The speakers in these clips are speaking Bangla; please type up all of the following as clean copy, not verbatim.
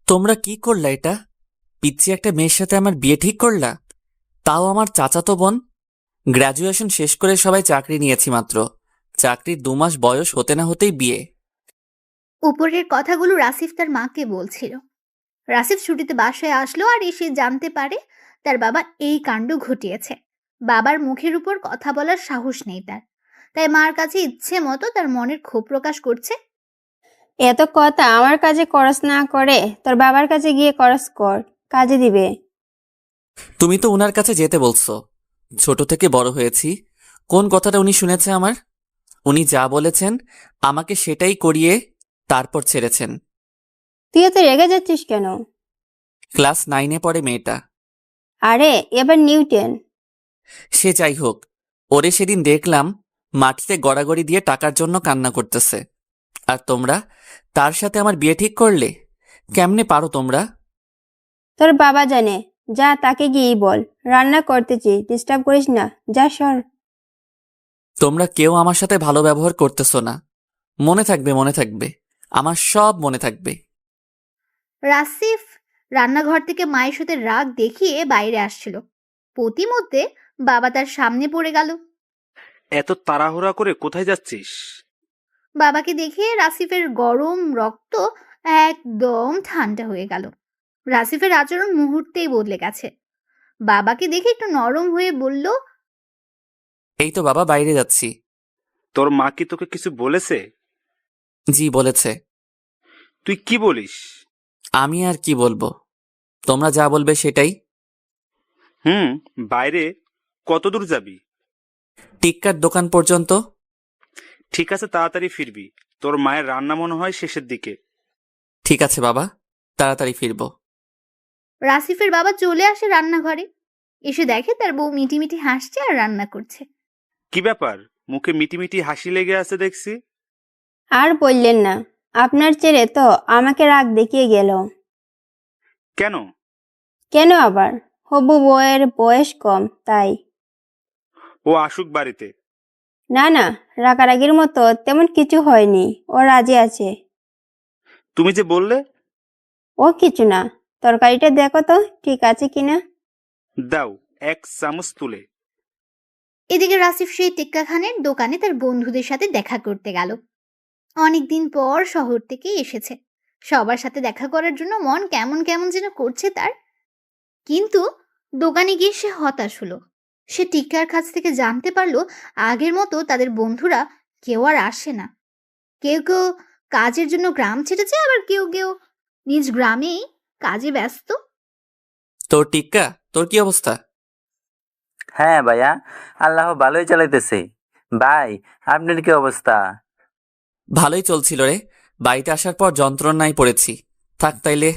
তোমরা কি করলা এটা? পিচ্ছি একটা মেয়ের সাথে আমার বিয়ে ঠিক করলা, তাও আমার চাচাতো বোন। গ্র্যাজুয়েশন শেষ করে সবাই চাকরি নিয়েছি মাত্র, চাকরির 2 মাস বয়স হতে না হতেই বিয়ে। উপরের কথাগুলো রাসিফ তার মাকে বলছিল। রাসিফ ছুটিতে বাসায় আসলো আর এসে জানতে পারে তার বাবা এই কাণ্ড ঘটিয়েছে। বাবার মুখের উপর কথা বলার সাহস নেই তার, তাই মার কাছে ইচ্ছে মতো তার মনের ক্ষোভ প্রকাশ করছে। এত কথা আমার কাছে করস না করে তোর বাবার কাছে গিয়ে করস কর, কাজে দিবে। তুমি তো উনার কাছে যেতে বলছো, ছোট থেকে বড় হয়েছি। কোন কথাটা উনি শুনেছে আমার? উনি যা বলেছেন আমাকে সেটাই করিয়ে তারপর ছেড়েছেন। তুই এত রেগে যাচ্ছিস কেন? ক্লাস 9-এ পড়ে মেয়েটা। আরে এবার নিউটেন। সে যাই হোক, ওরে সেদিন দেখলাম মাটিতে গড়াগড়ি দিয়ে টাকার জন্য কান্না করতেছে। আর তোমরা তার সাথে আমার বিয়ে ঠিক করলে? কেমনে পারো তোমরা? তোর বাবা জানে, যা তাকে গিয়েই বল। রান্না করতেছি, ডিস্টার্ব করিস না, যা সর। তোমরা কেউ আমার সাথে ভালো ব্যবহার করতেছো না। মনে থাকবে, মনে থাকবে, আমার সব মনে থাকবে। রাসিফ রান্নাঘর থেকে মায়ের সাথে রাগ দেখিয়ে বাইরে আসছিল। প্রতিমধ্যে বাবা তার সামনে পড়ে গেল। এত তাড়াহুড়া করে কোথায় যাচ্ছিস? বাবাকে দেখে রাসিফের গরম রক্ত একদম ঠান্ডা হয়ে গেল। রাসিফের আচরণ মুহূর্তেই বদলে গেছে। বাবাকে দেখে একটু নরম হয়ে বলল, এই তো বাবা, বাইরে যাচ্ছি। তোর মা কি তোকে কিছু বলেছে? জি বলেছে। তুই কি বলিস? আমি আর কি বলবো, তোমরা যা বলবে সেটাই। বাইরে কত দূর যাবি? টিক্কার দোকান পর্যন্ত। ঠিক আছে, তাড়াতাড়ি ফিরবি। তোর মায়ের রান্না মনে হয় শেষের দিকে। ঠিক আছে বাবা, তাড়াতাড়ি ফিরবো। রাসিফের বাবা চলে আসে রান্নাঘরে। এসে দেখে তার বউ মিটিমিটি হাসছে আর রান্না করছে। কি ব্যাপার, মুখে মিটিমিটি হাসি লেগে আছে দেখছি। আর বললেন না, আপনার ছেলে তো আমাকে রাগ দেখিয়ে গেল। কেন? কেন আবার? হবু বউয়ের বয়স কম তাই। ও আসুক বাড়িতে। না না, রাগারাগির মতো তেমন কিছু হয়নি, ও রাজি আছে। তুমি যে বললে। ও কিছু না, তরকারিটা দেখো তো ঠিক আছে কিনা। দাও 1 চামচ তুলে। এদিকে রাসিফ সেই টিক্কা খানের দোকানে তার বন্ধুদের সাথে দেখা করতে গেল। অনেকদিন পর শহর থেকে এসেছে, সবার সাথে দেখা করার জন্য মন কেমন কেমন যেন করছে তার। কিন্তু দোকানে গিয়ে সে হতাশ হলো। সে টিক্কার কাছ থেকে জানতে পারলো আগের মতো তাদের বন্ধুরা কেউ আর আসে না। কেউ কেউ কাজের জন্য গ্রাম ছেড়েছে, আবার কেউ কেউ নিজ গ্রামেই কাজে ব্যস্ত। তোর টিক্কা, তোর কি অবস্থা? হ্যাঁ ভাইয়া, আল্লাহ ভালোই চালাইতেছে। ভাই, আপনার কি অবস্থা? ভালোই চলছিল রে, বাড়িতে আসার পর যন্ত্রণায় পড়েছি। থাক তাইলে,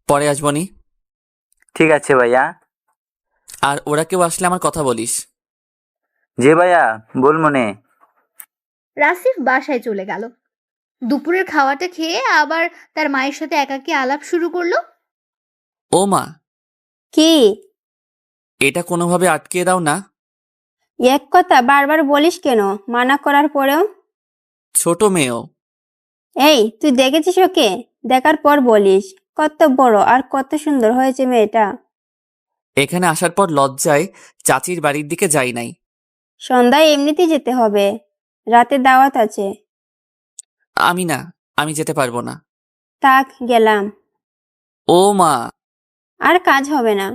পরে আসবনি। ঠিক আছে ভাইয়া। আর ওরা কেউ আসলে আমার কথা বলিস। জি ভাইয়া, বল মনে। রাসিফ বাসায় চলে গেল। দুপুরের খাওয়াটা খেয়ে আবার তার মায়ের সাথে একাকী আলাপ শুরু করলো। ও মা, কি? এটা কোনোভাবে আটকে দাও না। এক কথা বারবার বলিস কেন মানা করার পরেও? ছোট মেয়েও। এই তুই দেখেছিস ওকে? দেখার পর বলিস কত বড় আর কত সুন্দর হয়েছে মেয়েটা। এখানে আসার পর লজ্জায় চাচির বাড়ির দিকে যাই নাই। সন্ধ্যায় এমনিতেই যেতে হবে, রাতে দাওয়াত আছে। আমি না, আমি যেতে পারবো না। থাক, গেলাম। ও মা। আর কাজ হবে না।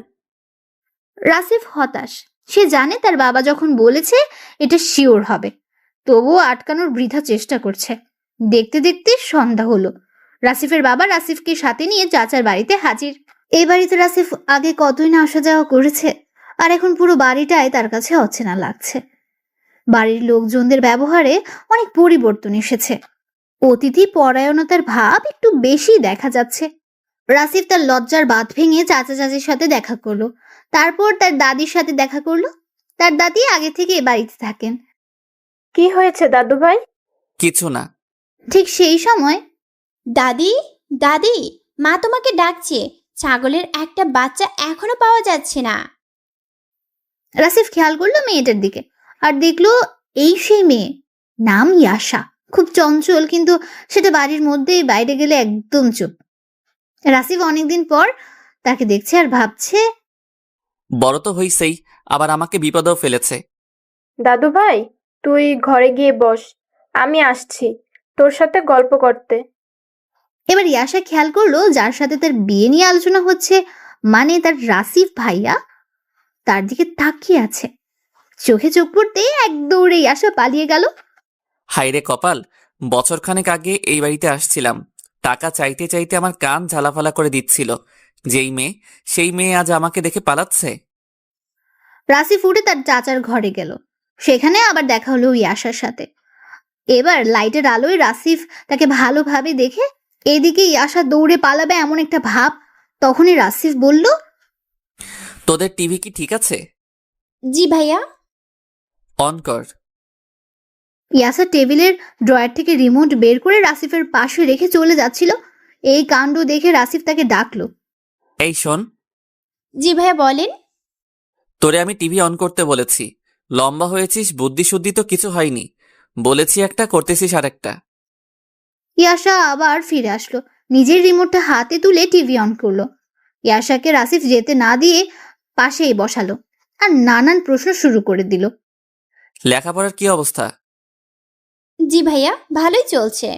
রাসিফ হতাশ। সে জানে তার বাবা যখন বলেছে এটা শিওর হবে, তবুও আটকানোর বৃথা চেষ্টা করছে। দেখতে দেখতে সন্ধ্যা হলো। রাসিফের বাবা রাসিফকে সাথে নিয়ে চাচার বাড়িতে হাজির। এই বাড়িতে রাসিফ আগে কতই না আসা যাওয়া করেছে, আর এখন পুরো বাড়িটাই তার কাছে অচেনা লাগছে। বাড়ির লোকজনদের ব্যবহারে অনেক পরিবর্তন এসেছে। অতিথি পরায়ণতার ভাব একটু বেশি দেখা যাচ্ছে। রাসিফ তার লজ্জার বাঁধ ভেঙে চাচা চাচির সাথে দেখা করলো। তারপর তার দাদির সাথে দেখা করলো। তার দাদি আগে থেকে এ বাড়িতে থাকেন। কি হয়েছে দাদু ভাই? কিছু না। ঠিক সেই সময় দাদি, দাদি, মা তোমাকে ডাকছে। ছাগলের একটা বাচ্চা এখনো পাওয়া যাচ্ছে না। রাসিফ খেয়াল করলো মেয়েটার দিকে, আর দেখলো এই সেই মেয়ে। নাম ইয়াশা। খুব চঞ্চল, কিন্তু সেটা বাড়ির মধ্যেই, বাইরে গেলে একদম চুপ। রাসিফ অনেকদিন পর তাকে দেখছে আর ভাবছে, বড় তো হইছেই, আবার আমাকে বিপদেও ফেলেছে। দাদু ভাই, তুই ঘরে গিয়ে বস, আমি আসছি তোর সাথে গল্প করতে। এবার ইয়াশা খেয়াল করলো যার সাথে তার বিয়ে নিয়ে আলোচনা হচ্ছে, মানে তার রাসিফ ভাইয়া, তার দিকে তাকিয়ে আছে। চোখে চোখ পড়তে এক দৌড়ে ইয়াশা পালিয়ে গেল। হাইরে কপাল, বছরখানেক আগে এই বাড়িতে আসছিলাম, টাকা চাইতে চাইতে আমার কান ঝালাফালা করে দিচ্ছিল। যেই মেয়ে সেই মেয়ে আজ আমাকে দেখে পালাচ্ছে। রাসিফ উঠে তার চাচার ঘরে গেল। সেখানে আবার দেখা হলো ইয়াশার সাথে। এবার লাইটের আলোয় রাসিফ তাকে ভালোভাবে দেখে এদিকে ইয়াশা দৌড়ে পালাবে এমন একটা ভাব। তখনই রাসিফ বলল, তোদের টিভি কি ঠিক আছে? জি ভাইয়া। অন কর। ইয়াসা টেবিলের ড্রয়ার থেকে রিমোট বের করে রাসিফের পাশে রেখে চলে যাচ্ছিল। এই কাণ্ড দেখে রাসিফ তাকে ডাকলো। এই শোন, জি ভাইয়া বলেন। তোরে আমি টিভি অন করতে বলেছি, লম্বা হয়েছিস, বুদ্ধি শুদ্ধি তো কিছু হয়নি। বলেছি একটা, করতেছিস আর একটা। ইয়াশা আবার ফিরে আসলো, নিজের রিমোটটা হাতে তুলে টিভি অন করলো। ইয়াশাকে রাসিফ যেতে না দিয়ে পাশেই বসালো আর নানান প্রশ্ন শুরু করে দিল। লেখাপড়ার কি অবস্থা? জি ভাইয়া, ভালোই চলছে।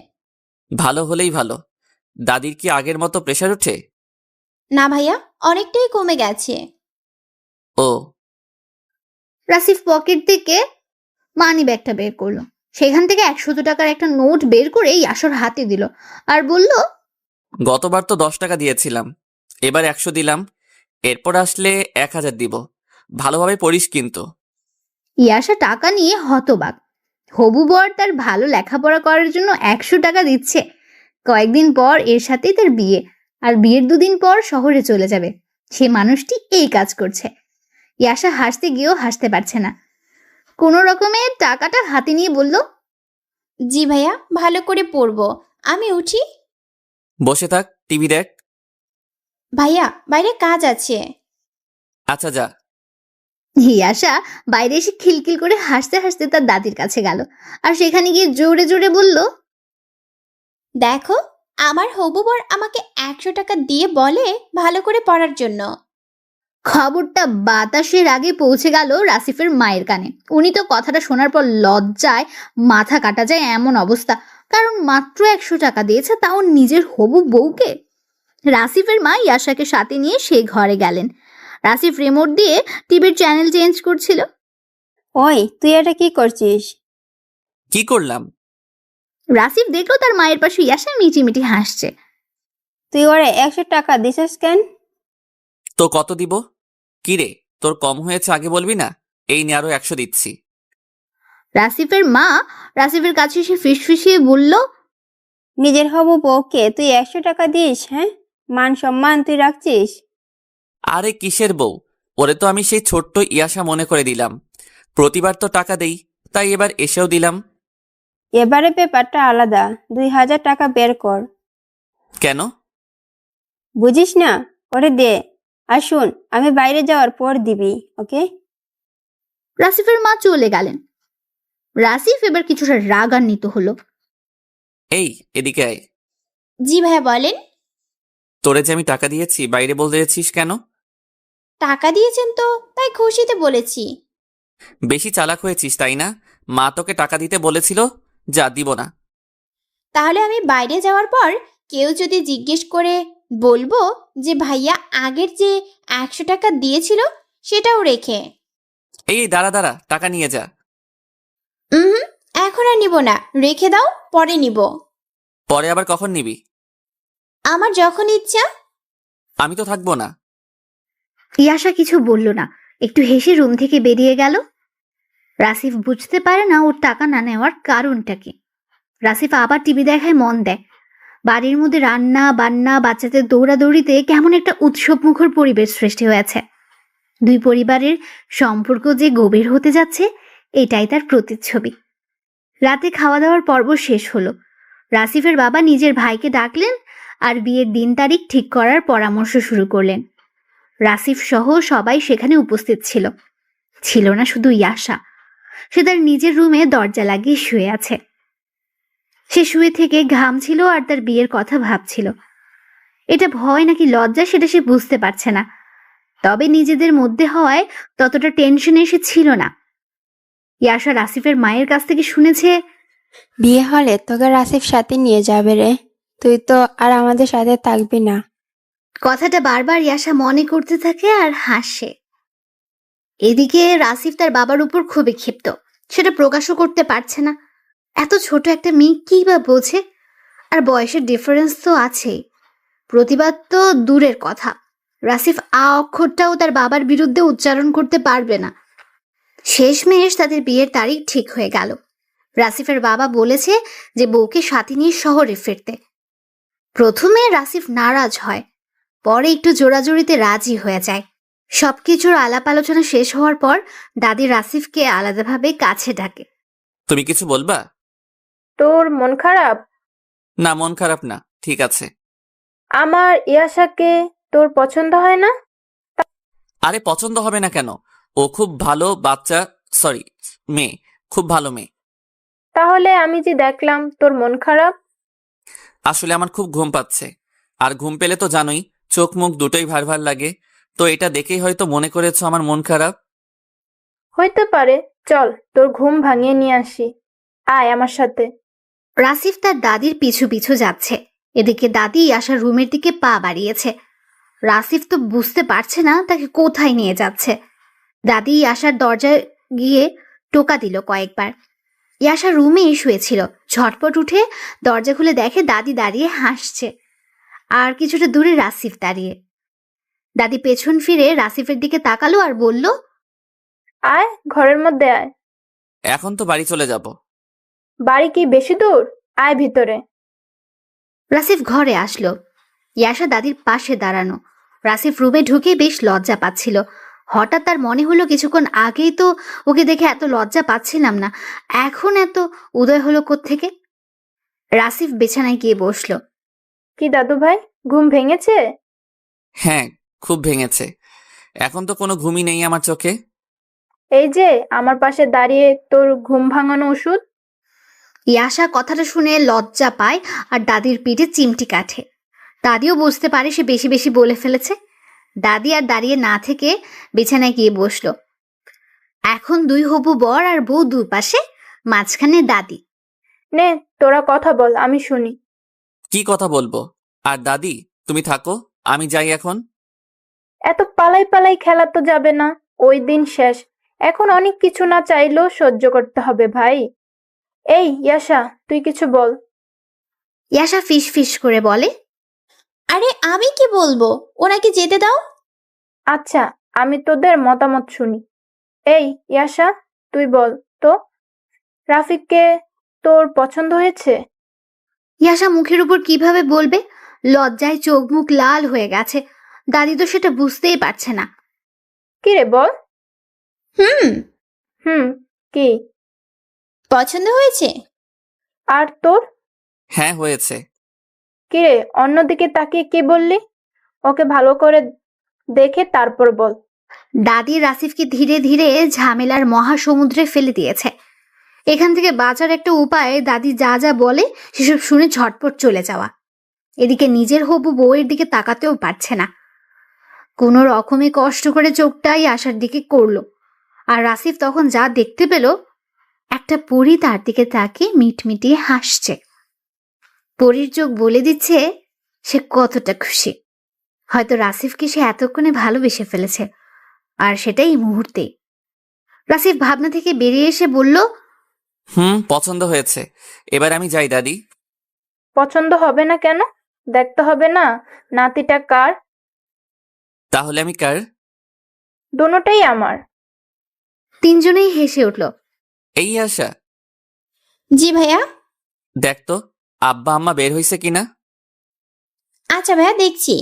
ভালো হলেই ভালো। দাদির কি আগের মতো প্রেশার ওঠে? না ভাইয়া, অনেকটাই কমে গেছে। ও। রাসিফ পকেট থেকে মানি ব্যাগটা বের করলো। সেখান থেকে 100 টাকার একটা নোট বের করে ইয়াশার হাতে দিল আর বলল, গতবার তো 10 টাকা দিয়েছিলাম, এবার 100 দিলাম, এরপর আসলে 1000 দিব। ভালোভাবে পড়িস কিন্তু। ইয়াশা টাকা নিয়ে হতবাক। হবু বর তার ভালো লেখাপড়া করার জন্য 100 টাকা দিচ্ছে। কয়েকদিন পর এর সাথেই তার বিয়ে, আর বিয়ের 2 দিন পর শহরে চলে যাবে। সে মানুষটি এই কাজ করছে। ইয়াশা হাসতে গিয়েও হাসতে পারছে না। কোনো রকমে টাকাটা হাতে নিয়ে বলল, জি ভাইয়া, ভালো করে পড়বো। আমি উঠি। বসে থাক, টিভি দেখ। ভাইয়া, বাইরে কাজ আছে। আচ্ছা যা। ইয়াশা বাইরে এসে খিলখিল করে হাসতে হাসতে তার দাদির কাছে গেল আর সেখানে গিয়ে জোরে জোরে বলল, দেখো, আমার হবু বর আমাকে 100 টাকা দিয়ে বলে ভালো করে পড়ার জন্য। খবরটা বাতাসের আগে পৌঁছে গেল রাসিফের মায়ের কানে। উনি তো কথাটা শোনার পর লজ্জায় মাথা কাটা যায় এমন অবস্থা, কারণ মাত্র 100 টাকা দিয়েছে, তাও নিজের হবু বউকে। রাসিফের মা ইয়াশাকে সাথে নিয়ে সেই ঘরে গেলেন। রাসিফ রিমোট দিয়ে টিভির চ্যানেল চেঞ্জ করছিল। ওই, তুই এটা কি করছিস? কি করলাম? রাসিফ দেখলো তার মায়ের পাশে ইয়াশা মিটিমিটি হাসছে। তুই ওরে 100 টাকা দিছিস কেন? তো কত দিব? কি রে, তোর কম হয়েছে আগে বলবি না? এই নিয়ে আরো 100 দিচ্ছি। রাসিফের মা রাসিফের কাছে এসে ফিসফিসিয়ে বলল, নিজের হবু বউকে তুই 100 টাকা দিস? হ্যাঁ, মান সম্মান তুই রাখছিস? আরে কিসের বউ, ওরে তো আমি সেই ছোট্ট ইয়াশা মনে করে দিলাম। প্রতিবার তো টাকা দেই, তাই এবার এসেও দিলাম। এবারে ব্যাপারটা আলাদা। 2000 টাকা বের কর। কেন? বুঝিস না? ওরে দে। আর শুন, আমি বাইরে যাওয়ার পর দিবি, ওকে? রাসিফের মা চলে গেলেন। রাসিফ এবার কিছুটা রাগান্বিত হলো। এই এদিকে আয়। জি ভাইয়া বলেন। তোরে যে আমি টাকা দিয়েছি, বাইরে বলতে যাচ্ছিস কেন? টাকা দিয়েছেন তো, তাই খুশিতে বলেছি। বেশি চালাক হয়েছিস তাই না? মা তোকে টাকা দিতে বলেছিল, যা দিব না। তাহলে আমি বাইরে যাওয়ার পর কেউ যদি জিজ্ঞেস করে, বলবো যে ভাইয়া আগের যে 100 টাকা দিয়েছিল সেটাও রেখে। এই দাঁড়া দাঁড়া, টাকা নিয়ে যা। হুম, এখন আর নিব না, রেখে দাও, পরে নিব। পরে আবার কখন নিবি? আমার যখন ইচ্ছা। আমি তো থাকবো না। ইয়াশা কিছু বলল না, একটু হেসে রুম থেকে বেরিয়ে গেল। রাসিফ বুঝতে পারে না ওর টাকা না নেওয়ার কারণটা কি। রাসিফ আবার টিভি দেখায় মন দেয়। বাড়ির মধ্যে রান্না বান্না, বাচ্চাদের দৌড়াদৌড়িতে কেমন একটা উৎসবমুখর পরিবেশ সৃষ্টি হয়েছে। দুই পরিবারের সম্পর্ক যে গভীর হতে যাচ্ছে, এটাই তার প্রতিচ্ছবি। রাতে খাওয়া দাওয়ার পর্ব শেষ হলো। রাসিফের বাবা নিজের ভাইকে ডাকলেন আর বিয়ের দিন তারিখ ঠিক করার পরামর্শ শুরু করলেন। রাসিফ সহ সবাই সেখানে উপস্থিত ছিল। ছিল না শুধু ইয়াশা। সে তার নিজের রুমে দরজা লাগিয়ে শুয়ে আছে। সে শুয়ে থেকে ঘামছিল আর তার বিয়ের কথা ভাবছিল। এটা ভয় নাকি লজ্জা সেটা সে বুঝতে পারছে না। তবে নিজেদের মধ্যে হওয়ায় ততটা টেনশন এসে ছিল না। ইয়াশা রাসিফের মায়ের কাছ থেকে শুনেছে বিয়ে হলে তোকে রাসিফ সাথে নিয়ে যাবে রে, তুই তো আর আমাদের সাথে থাকবি না। কথাটা বারবার ইয়াশা মনে করতে থাকে আর হাসে। এদিকে রাসিফ তার বাবার উপর খুবই ক্ষিপ্ত, সেটা প্রকাশও করতে পারছে না। এত ছোট একটা মেয়ে কি বা বোঝে, আর বয়সের ডিফারেন্স তো আছেই। প্রতিবাদ তো দূরের কথা, রাসিফ আ অক্ষরটাও তার বাবার বিরুদ্ধে উচ্চারণ করতে পারবে না। শেষমেশ তাদের বিয়ের তারিখ ঠিক হয়ে গেল। রাসিফের বাবা বলেছে যে বউকে সাথে নিয়ে শহরে ফিরতে। প্রথমে রাসিফ নারাজ হয়, পরে একটু জোরাজুরিতে রাজি হয়ে যায়। সবকিছুর আলাপ আলোচনা শেষ হওয়ার পর দাদি রাসিফকে আলাদাভাবে কাছে ডাকে। তুমি কিছু বলবা? তোর মন খারাপ? না, মন খারাপ না, ঠিক আছে। আমার ইয়াশাকে তোর পছন্দ হয় না? আরে পছন্দ হবে না কেন? ও খুব ভালো বাচ্চা, সরি মেয়ে, খুব ভালো মেয়ে। তাহলে আমি যে দেখলাম তোর মন খারাপ। আসলে আমার খুব ঘুম পাচ্ছে, আর ঘুম পেলে তো জানোই চোখ মুখ দুটোই ভার ভার লাগে। তো এটা দেখেই হয়তো মনে করেছো আমার মন খারাপ। হইতে পারে, চল তোর ঘুম ভাঙিয়ে নিয়ে আসি, আয় আমার সাথে। রাসিফ তার দাদির পিছু পিছু যাচ্ছে। এদিকে দাদি আশার রুমের দিকে পা বাড়িয়েছে। রাসিফ তো বুঝতে পারছে না তাকে কোথায় নিয়ে যাচ্ছে। দাদি আশার দরজায় গিয়ে টোকা দিল কয়েকবার। ইয়াশা রুমে শুয়েছিল, ঝটপট উঠে দরজা খুলে দেখে দাদি দাঁড়িয়ে হাসছে, আর কিছুটা দূরে রাসিফ দাঁড়িয়ে। দাদি পেছন ফিরে রাসিফের দিকে তাকালো আর বলল, আয় ঘরের মধ্যে আয়। এখন তো বাড়ি চলে যাব। বাড়ি কি বেশি দূর? আয় ভিতরে। রাসিফ ঘরে আসলো। ইয়াশা দাদির পাশে দাঁড়ানো। রাসিফ রুমে ঢুকে বেশ লজ্জা পাচ্ছিল। হঠাৎ তার মনে হলো কিছুক্ষণ আগেই তো ওকে দেখে এত লজ্জা পাচ্ছিলাম না, এখন এত উদয় হলো কোত্থেকে। রাসিফ বিছানায় গিয়ে বসলো। কি দাদু ভাই, ঘুম ভেঙেছে? হ্যাঁ, খুব ভেঙেছে। এখন তো কোনো ঘুমই নেই আমার চোখে। এই যে আমার পাশে দাঁড়িয়ে তোর ঘুম ভাঙানো ওষুধ। ইয়াশা কথাটা শুনে লজ্জা পায় আর দাদির পিঠে চিমটি কাটে। দাদিও বুঝতে পারে সে বেশি বেশি বলে ফেলেছে। দাদি আর দাঁড়িয়ে না থেকে বিছানায় গিয়ে বসলো। এখন দুই হবু বর আর বউ দুপাশে, মাঝখানে দাদি। নে তোরা কথা বল, আমি শুনি। কি কথা বলবো? আর দাদি তুমি থাকো, আমি যাই এখন। এত পালাই পালাই খেলা তো যাবে না, ওই দিন শেষ। এখন অনেক কিছু না চাইলেও সহ্য করতে হবে ভাই। এই ইয়াশা, তুই কিছু বল। ইয়াশা ফিস ফিস করে বলে, আরে আমি কি বলবো, ওনাকে যেতে দাও। আচ্ছা, আমি তোদের মতামত শুনি। এই ইয়াশা, তুই বল তো, রাফিককে তোর পছন্দ হয়েছে? ইয়াশা মুখের উপর কিভাবে বলবে, লজ্জায় চোখ মুখ লাল হয়ে গেছে। দাদি তো সেটা বুঝতেই পারছে না। কি রে বল। হুম, হুম, কি? পছন্দ হয়েছে। আর তোর? হ্যাঁ হয়েছে। কি রে অন্যদিকে তাকিয়ে কি বললি? ওকে ভালো করে দেখে তারপর বল। দাদি রাসিফকে ধীরে ধীরে ঝামেলার মহাসমুদ্রে ফেলে দিয়েছে। এখান থেকে বাঁচার একটা উপায় দাদি যা যা বলে সেসব শুনে ঝটপট চলে যাওয়া। এদিকে নিজের হবু বউয়ের দিকে তাকাতেও পারছে না। কোনো রকমে কষ্ট করে চোখটাই আশার দিকে করলো। আর রাসিফ তখন যা দেখতে পেল, একটা পরী তার দিকে তাকিয়ে মিটমিটিয়ে হাসছে। পরীর চোখ বলে দিচ্ছে সে কতটা খুশি। হয়তো রাসিফকে সে এতক্ষণে ভালোবেসে ফেলেছে, আর সেটাই এই মুহূর্তে। রাসিফ ভাবনা থেকে বেরিয়ে এসে বলল, পছন্দ হয়েছে, এবার আমি যাই দাদি। পছন্দ হবে না কেন? দেখতে হবে না নাতিটা কার? তাহলে আমি কার? দুটোটাই আমার। তিনজনেই হেসে উঠল। এই আশা, জি ভাইয়া। দেখ তো আব্বা আম্মা বের হইছে কিনা। আচ্ছা ভাইয়া, দেখছি।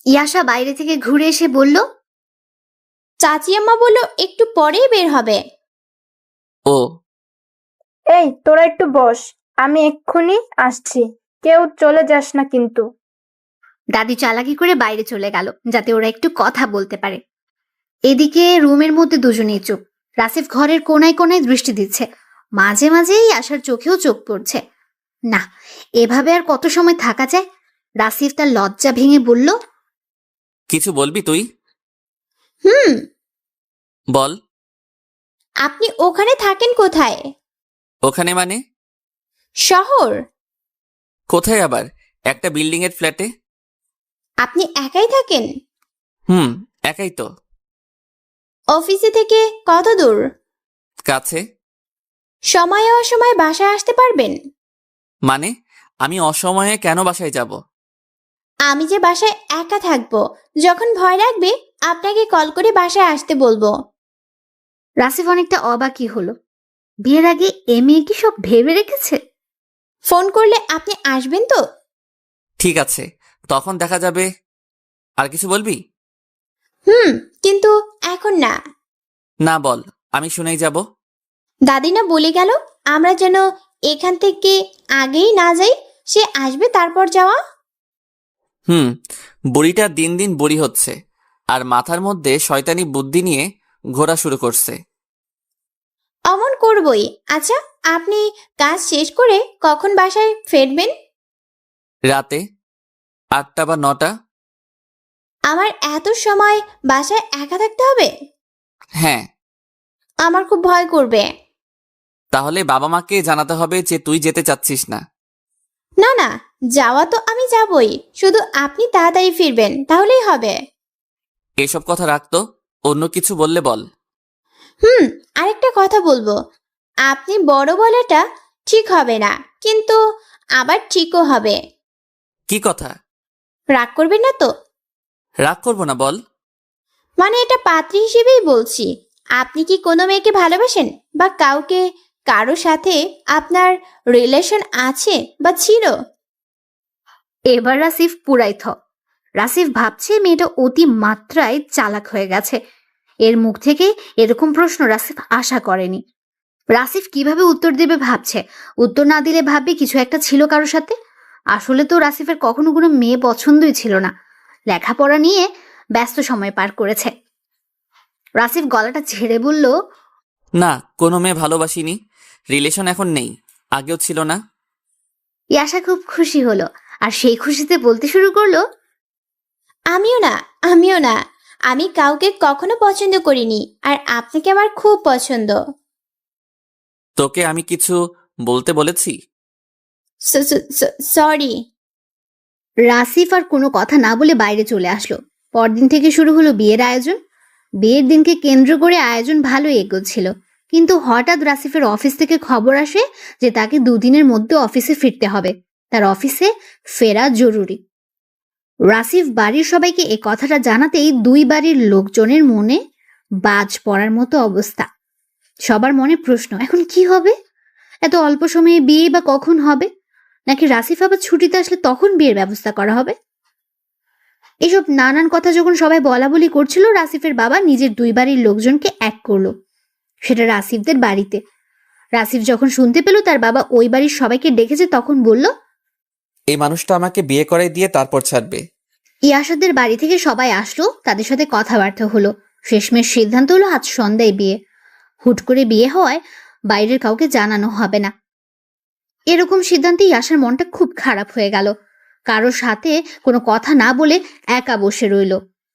ইয়াশা বাইরে থেকে ঘুরে এসে বলল, চাচি আম্মা বললো একটু পরেই বের হবে। ও, এই তোরা একটু বস, আমি এক্ষুনি আসছি, কেউ চলে যাস না কিন্তু। দাদি চালাকি করে বাইরে চলে গেল যাতে ওরা একটু কথা বলতে পারে। এদিকে রুমের মধ্যে দুজনেই চুপ। রাসিফ ঘরের কোনায় কোনায় দৃষ্টি দিচ্ছে। মাঝে মাঝেই আশার চোখেও চোখ পড়ছে। না, এভাবে আর কত সময় থাকা যায়? রাসিফ তার লজ্জা ভেঙে বলল, কিছু বলবি তুই? হুম। বল। আপনি ওখানে থাকেন কোথায়? ওখানে মানে? শহর? কোথায় আবার? একটা বিল্ডিং এর ফ্ল্যাটে। আপনি একাই থাকেন? একাই তো। অফিসে থেকে কত দূর? কাছে। সময় অসময় বাসায় আসতে পারবেন? মানে আমি অসময়ে কেন বাসায় যাব? আমি যে বাসায় একা থাকবো, যখন ভয় লাগবে আপনাকে কল করে বাসায় আসতে বলবো। রাসিফ অনেকটা অবাকই হলো। বিয়ের আগে এ মেয়ে কি সব ভেবে রেখেছে? ফোন করলে আপনি আসবেন তো? ঠিক আছে, তখন দেখা যাবে। আর কিছু বলবি? কিন্তু এখন না। না বল, আমি শুনেই যাব। দাদি না বলে গেল আমরা যেন এখান থেকে আগেই না যাই, সে আসবে তারপর যাওয়া। বুড়িটা দিন দিন বুড়ি হচ্ছে, আর মাথার মধ্যে শয়তানি বুদ্ধি নিয়ে ঘোরা শুরু করছে। অমন করবই। আচ্ছা, আপনি কাজ শেষ করে কখন বাসায় ফিরবেন? রাতে 8টা বা 9টা। আমার এত সময় বাসায় একা থাকতে হবে? হ্যাঁ। আমার খুব ভয় করবে। তাহলে বাবা মাকে জানাতে হবে যে তুই যেতে চাচ্ছিস না। না না, যাওয়া তো আমি যাবই, শুধু আপনি তাড়াতাড়ি ফিরবেন, তাহলেই হবে। এসব কথা রাখতো, অন্য কিছু বললে বল। আরেকটা কথা বলবো। আপনি বড় বলাটা ঠিক হবে না, কিন্তু আবার ঠিকও হবে। কি কথা? রাগ করবেন না তো? রাগ করবো না, বল। মানে এটা পাত্রী হিসেবেই বলছি। আপনি কি কোনো মেয়েকে ভালোবাসেন, বা কারো সাথে আপনার রিলেশন আছে বা ছিল? এবার রাসিফ পুরাই থ। রাসিফ ভাবছে মেয়েটা অতি মাত্রায় চালাক হয়ে গেছে। এর মুখ থেকে এরকম প্রশ্ন রাসিফ আশা করেনি। রাসিফ কিভাবে উত্তর দেবে ভাবছে। উত্তর না দিলে ভাববে কিছু একটা ছিল কারোর সাথে। আসলে তো রাসিফের কখনো কোনো মেয়ে পছন্দই ছিল না। লেখাপড়া নিয়ে ব্যস্ত সময় পার করেছে। রাসিফ গলাটা ঝেড়ে বলল, না, কোনো মেয়ে ভালোবাসিনি। রিলেশন এখন নেই, আগেও ছিল না। ইয়াশা খুব খুশি হলো, আর সেই খুশিতে বলতে শুরু করলো, আমিও না, আমিও না। আমি কাউকে কখনো পছন্দ করিনি, আর আপনাকে আমার খুব পছন্দ। তোকে আমি কিছু বলতে বলেছি? সরি। রাসিফ আর কোনো কথা না বলে বাইরে চলে আসলো। পরদিন থেকে শুরু হলো বিয়ের আয়োজন। বিয়ের দিনকে কেন্দ্র করে আয়োজন ভালোই এগোচ্ছিল, কিন্তু হঠাৎ রাসিফের অফিস থেকে খবর আসে যে তাকে 2 দিনের মধ্যে অফিসে ফিরতে হবে। তার অফিসে ফেরা জরুরি। রাসিফ বাড়ির সবাইকে এ কথাটা জানাতেই 2 বাড়ির লোকজনের মনে বাজ পড়ার মতো অবস্থা। সবার মনে প্রশ্ন, এখন কি হবে? এত অল্প সময়ে বিয়ে বা কখন হবে? নাকি রাসিফ আবার ছুটিতে আসলে তখন বিয়ের ব্যবস্থা করা হবে? এসব নানান কথা যখন সবাই বলা বলি করছিল, রাসিফের বাবা নিজের 2 বাড়ির লোকজনকে এক করলো, সেটা রাসিফদের বাড়িতে। রাসিফ যখন শুনতে পেল তার বাবা ওই বাড়ির সবাইকে ডেকেছে, তখন বলল, এই মানুষটা আমাকে বিয়ে করাই দিয়ে তারপর ছাড়বে। ইয়াসাদের বাড়ি থেকে সবাই আসলো, তাদের সাথে কথাবার্তা হলো। শেষমেশ সিদ্ধান্ত হলো আজ সন্ধ্যায় বিয়ে। হুট করে বিয়ে হওয়ায় বাইরের কাউকে জানানো হবে না। এরকম সিদ্ধান্তে ইয়াসার মনটা খুব খারাপ হয়ে গেল। কারোর সাথে কোনো কথা না বলে একা বসে রইল।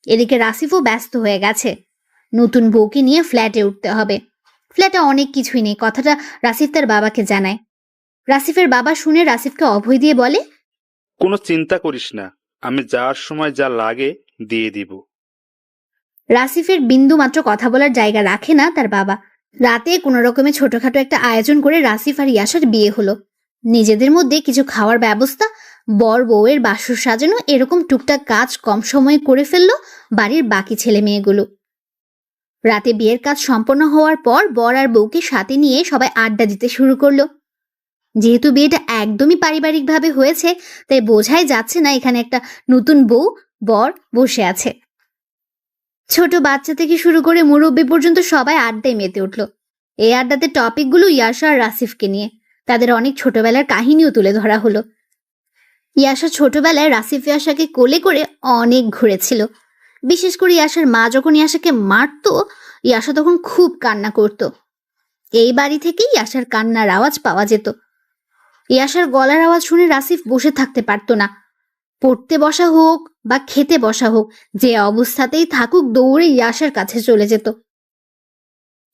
এদিকে রাসিফও ব্যস্ত হয়ে গেছে। নতুন বউকে নিয়ে ফ্ল্যাটে উঠতে হবে। ফ্ল্যাটে অনেক কিছুই নেই, কথাটা রাসিফ তার বাবাকে জানায়। রাসিফের বাবা শুনে রাসিফকে অভয় দিয়ে বলে, কোনো চিন্তা করিস না, আমি যাওয়ার সময় যা লাগে দিয়ে দিব। রাসিফের বিন্দু মাত্র কথা বলার জায়গা রাখে না তার বাবা। রাতে কোনো রকমে ছোটখাটো একটা আয়োজন করে রাসিফ আর ইয়াসার বিয়ে হলো। নিজেদের মধ্যে কিছু খাওয়ার ব্যবস্থা, বর বউয়ের বাসর সাজানো, এরকম টুকটাক কাজ কম সময়ে করে ফেললো বাড়ির বাকি ছেলে মেয়েগুলো। রাতে বিয়ের কাজ সম্পন্ন হওয়ার পর বর আর বউকে সাথে নিয়ে সবাই আড্ডা দিতে শুরু করলো। যেহেতু বিয়েটা একদমই পারিবারিকভাবে হয়েছে, তাই বোঝাই যাচ্ছে না এখানে একটা নতুন বউ বর বসে আছে। ছোট বাচ্চা থেকে শুরু করে মুরব্বী পর্যন্ত সবাই আড্ডায় মেতে উঠল। এই আড্ডাতে টপিকগুলো ইয়াশা আর রাসিফকে নিয়ে। তাদের অনেক ছোটবেলার কাহিনীও তুলে ধরা হলো। ইয়াশা ছোটবেলায় রাসিফ ইয়াশাকে কোলে করে অনেক ঘুরেছিল। বিশেষ করে ইয়াশার মা যখন ইয়াশাকে মারতো, ইয়াশা তখন খুব কান্না করত। এই বাড়ি থেকেই ইয়াশার কান্নার আওয়াজ পাওয়া যেত। ইয়াশার গলার আওয়াজ শুনে রাসিফ বসে থাকতে পারত না। পড়তে বসা হোক বা খেতে বসা হোক, যে অবস্থাতেই থাকুক দৌড়ে ইয়াশার কাছে চলে যেত।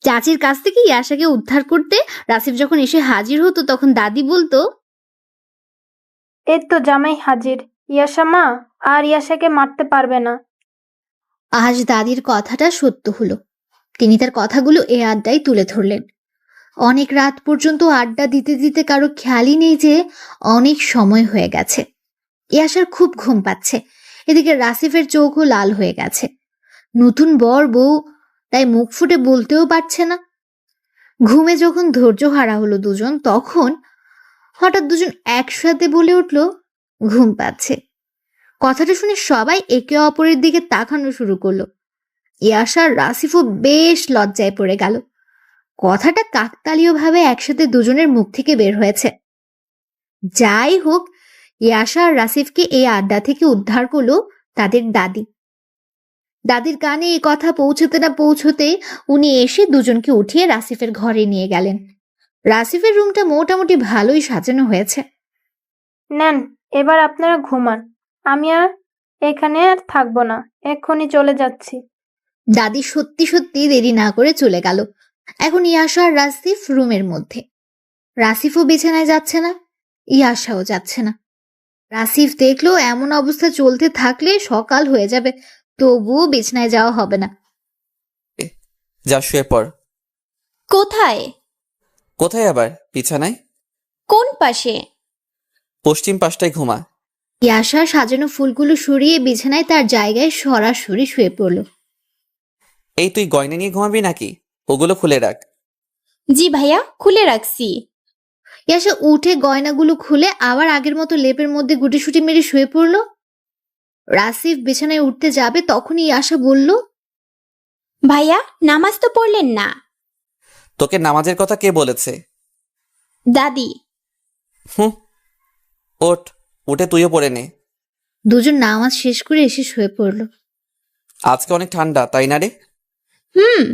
চাচির কাছ থেকে ইয়াশাকে উদ্ধার করতে রাসিফ যখন এসে হাজির হতো তখন দাদি বলতো, এই তো জামাই হাজির। ইয়াশা মা আর ইয়াশাকে মারতে পারবে না। আজ দাদির কথাটা সত্য হলো। তিনি তার কথাগুলো এ আড্ডায় তুলে ধরলেন। অনেক রাত পর্যন্ত আড্ডা দিতে দিতে কারো খেয়ালই নেই যে অনেক সময় হয়ে গেছে। ইয়াশার খুব ঘুম পাচ্ছে, এদিকে রাসিফের চোখও লাল হয়ে গেছে। নতুন বর বউ, তাই মুখ ফুটে বলতেও পারছে না। ঘুমে যখন ধৈর্য হারা হলো দুজন, তখন হঠাৎ দুজন একসাথে বলে উঠল, ঘুম পাচ্ছে। কথাটা শুনে সবাই একে অপরের দিকে তাকানো শুরু করলো। ইয়াশার রাসিফও বেশ লজ্জায় পড়ে গেল। কথাটা কাকতালীয় ভাবে একসাথে দুজনের মুখ থেকে বের হয়েছে। যাই হোক, ইয়াশা আর রাসিফকে এই আড্ডা থেকে উদ্ধার করলো তাদের দাদি। দাদির কানে এই কথা পৌঁছতে না পৌঁছতে উনি এসে দুজনকে উঠিয়ে রাসিফের ঘরে নিয়ে গেলেন। রাসিফের রুমটা মোটামুটি ভালোই সাজানো হয়েছে। নেন, এবার আপনারা ঘুমান। আমি আর এখানে আর থাকবো না, এক্ষুনি চলে যাচ্ছি। দাদি সত্যি সত্যি দেরি না করে চলে গেল। এখন ইয়াশা আর রাসিফ রুমের মধ্যে। রাসিফও বিছানায় যাচ্ছে না, ইয়াশাও যাচ্ছে না। রাসিফ দেখলো এমন অবস্থা চলতে থাকলে সকাল হয়ে যাবে, তবুও বিছানায় যাওয়া হবে না। যা শুয়ে পড়। কোথায়? কোথায় আবার? বিছানায়। কোন পাশে? পশ্চিম পাশটায় ঘুমা। ইয়াশা সাজানো ফুলগুলো সরিয়ে বিছানায় তার জায়গায় সরাসরি শুয়ে পড়ল। এই তুই গয়না নিয়ে ঘুমাবি নাকি? ওগুলো খুলে রাখ। জি ভাইয়া, খুলে রাখছি। ইয়াশা উঠে গয়নাগুলো খুলে আবার আগের মতো লেপের মধ্যে গুটিসুটি মেরে শুয়ে পড়ল। রাসিফ বিছানায় উঠতে যাবে, তখনই ইয়াশা বলল, ভাইয়া, নামাজ তো পড়লেন না। তোকে নামাজের কথা কে বলেছে? দাদি। হুম, ওঠ, উঠে তুইও পড়ে নে। দুজন নামাজ শেষ করে এসে শুয়ে পড়ল। আজকে অনেক ঠান্ডা, তাই না রে? হুম।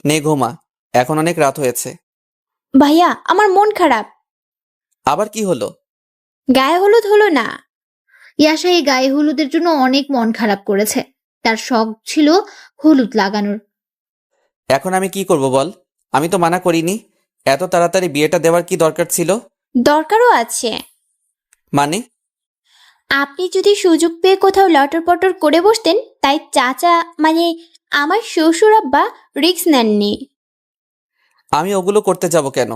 নে ঘুমা, এখন অনেক রাত হয়েছে। ভাইয়া, আমার মন খারাপ। আবার কি হলো? গায়ে হলুদ হলো না। ইয়াশা এই গায়ে হলুদের জন্য অনেক মন খারাপ করেছে। তার শখ ছিল হলুদ লাগানোর। এখন আমি কি করব বল? আমি তো মানা করিনি। এত তাড়াতাড়ি বিয়েটা দেওয়ার কি দরকার ছিল? দরকারও আছে। মানে? আপনি যদি সুযোগ পেয়ে কোথাও লটর পটর করে বসতেন, তাই চাচা মানে আমার শ্বশুর আব্বা রিস্ক নেননি। আমি ওগুলো করতে যাব কেন?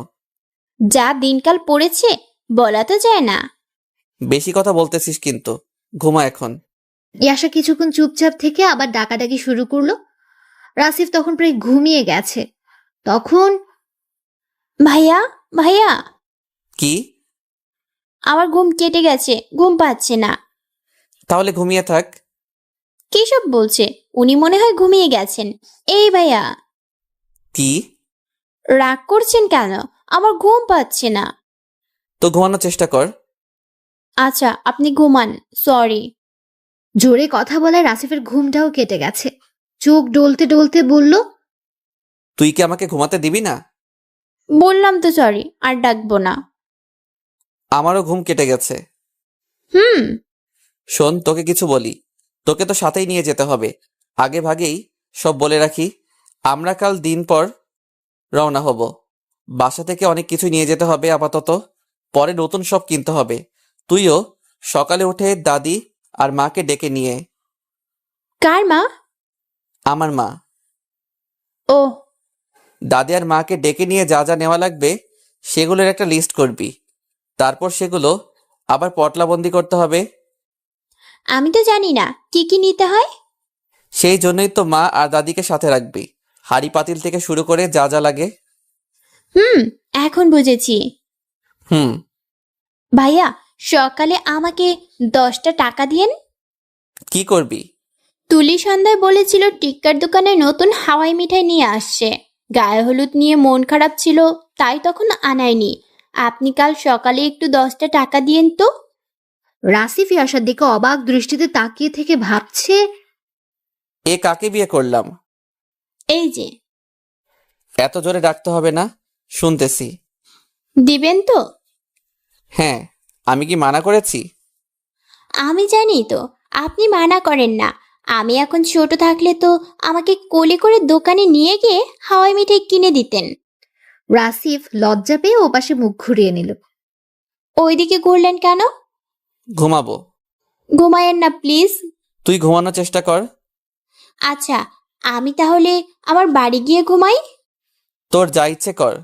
যা দিনকাল পড়েছে বলা তো যায় না। বেশি কথা বলতেছিস কিন্তু। ঘুমা এখন। ইয়াশা কিছুক্ষণ চুপচাপ থেকে আবার ডাকাডাকি শুরু করলো। রাসিফ তখন প্রায় ঘুমিয়ে গেছে। তখন ভাইয়া, ভাইয়া, কি? আমার ঘুম কেটে গেছে, ঘুম পাচ্ছে না। তাহলে ঘুমিয়ে থাক। কি সব বলছে? উনি মনে হয় ঘুমিয়ে গেছেন। এই ভাইয়া, কি? রাগ করছেন কেন? আমার ঘুম পাচ্ছে না। তো ঘুমানোর চেষ্টা কর। আচ্ছা, আপনি ঘুমান। সরি। জোরে কথা বলায় রাসিফের ঘুমটাও কেটে গেছে। চোখ ডলতে ডলতে বলল, তুই কি আমাকে ঘুমাতে দিবি না? বললাম তো সরি, আর ডাকবো না। আমারও ঘুম কেটে গেছে। হুম। শোন, তোকে কিছু বলি। তোকে তো সাথেই নিয়ে যেতে হবে। আগে ভাগেই সব বলে রাখি, আমরা কাল দিন পর রওনা হব। বাসা থেকে অনেক কিছু নিয়ে যেতে হবে আপাতত, পরে নতুন সব কিনতে হবে। তুইও সকালে উঠে দাদি আর মাকে ডেকে নিয়ে। কার মা? আমার মা। ও। দাদি আর মাকে ডেকে নিয়ে যা যা নেওয়া লাগবে সেগুলোর একটা লিস্ট করবি। তারপর সেগুলো আবার পটলাবন্দি করতে হবে। আমি তো জানি না কি কি নিতে হয়। সেই জন্যই তো মা আর দাদিকে সাথে রাখবি। হাঁড়ি পাতিল থেকে শুরু করে যা যা লাগে। হুম, এখন বুঝেছি। হুম। ভাইয়া, সকালে আমাকে 10টা টাকা দিয়েন। কি করবি? তুলি সন্ধ্যায় বলেছিল টিক্কার দোকানে নতুন হাওয়াই মিঠাই নিয়ে আসছে। গায়ে হলুদ নিয়ে মন খারাপ ছিল, তাই তখন আনায়নি। আপনি কাল সকালে একটু 10টা টাকা দিয়েন তো। রাসিফ ইয়াশার দিকে অবাক দৃষ্টিতে তাকিয়ে থেকে ভাবছে, এ কাকে বিয়ে করলাম? এই যে। এত জোরে ডাকতে হবে না, শুনতেছি। দিবেন তো? হ্যাঁ, আমি কি মানা করেছি? আমি জানি তো আপনি মানা করেন না। আমি এখন ছোট থাকলে তো আমাকে কোলে করে দোকানে নিয়ে গিয়ে হাওয়াই মিঠাই কিনে দিতেন। রাসিফ লজ্জা পেয়ে ওপাশে মুখ ঘুরিয়ে নিল। ওইদিকে ঘুরলেন কেন? ঘুমাবো। ঘুমায়েন না প্লিজ। তুই ঘুমানোর চেষ্টা কর। আচ্ছা, আমি তাহলে আমার বাড়ি গিয়ে ঘুমাই। তোর যা ইচ্ছে কর।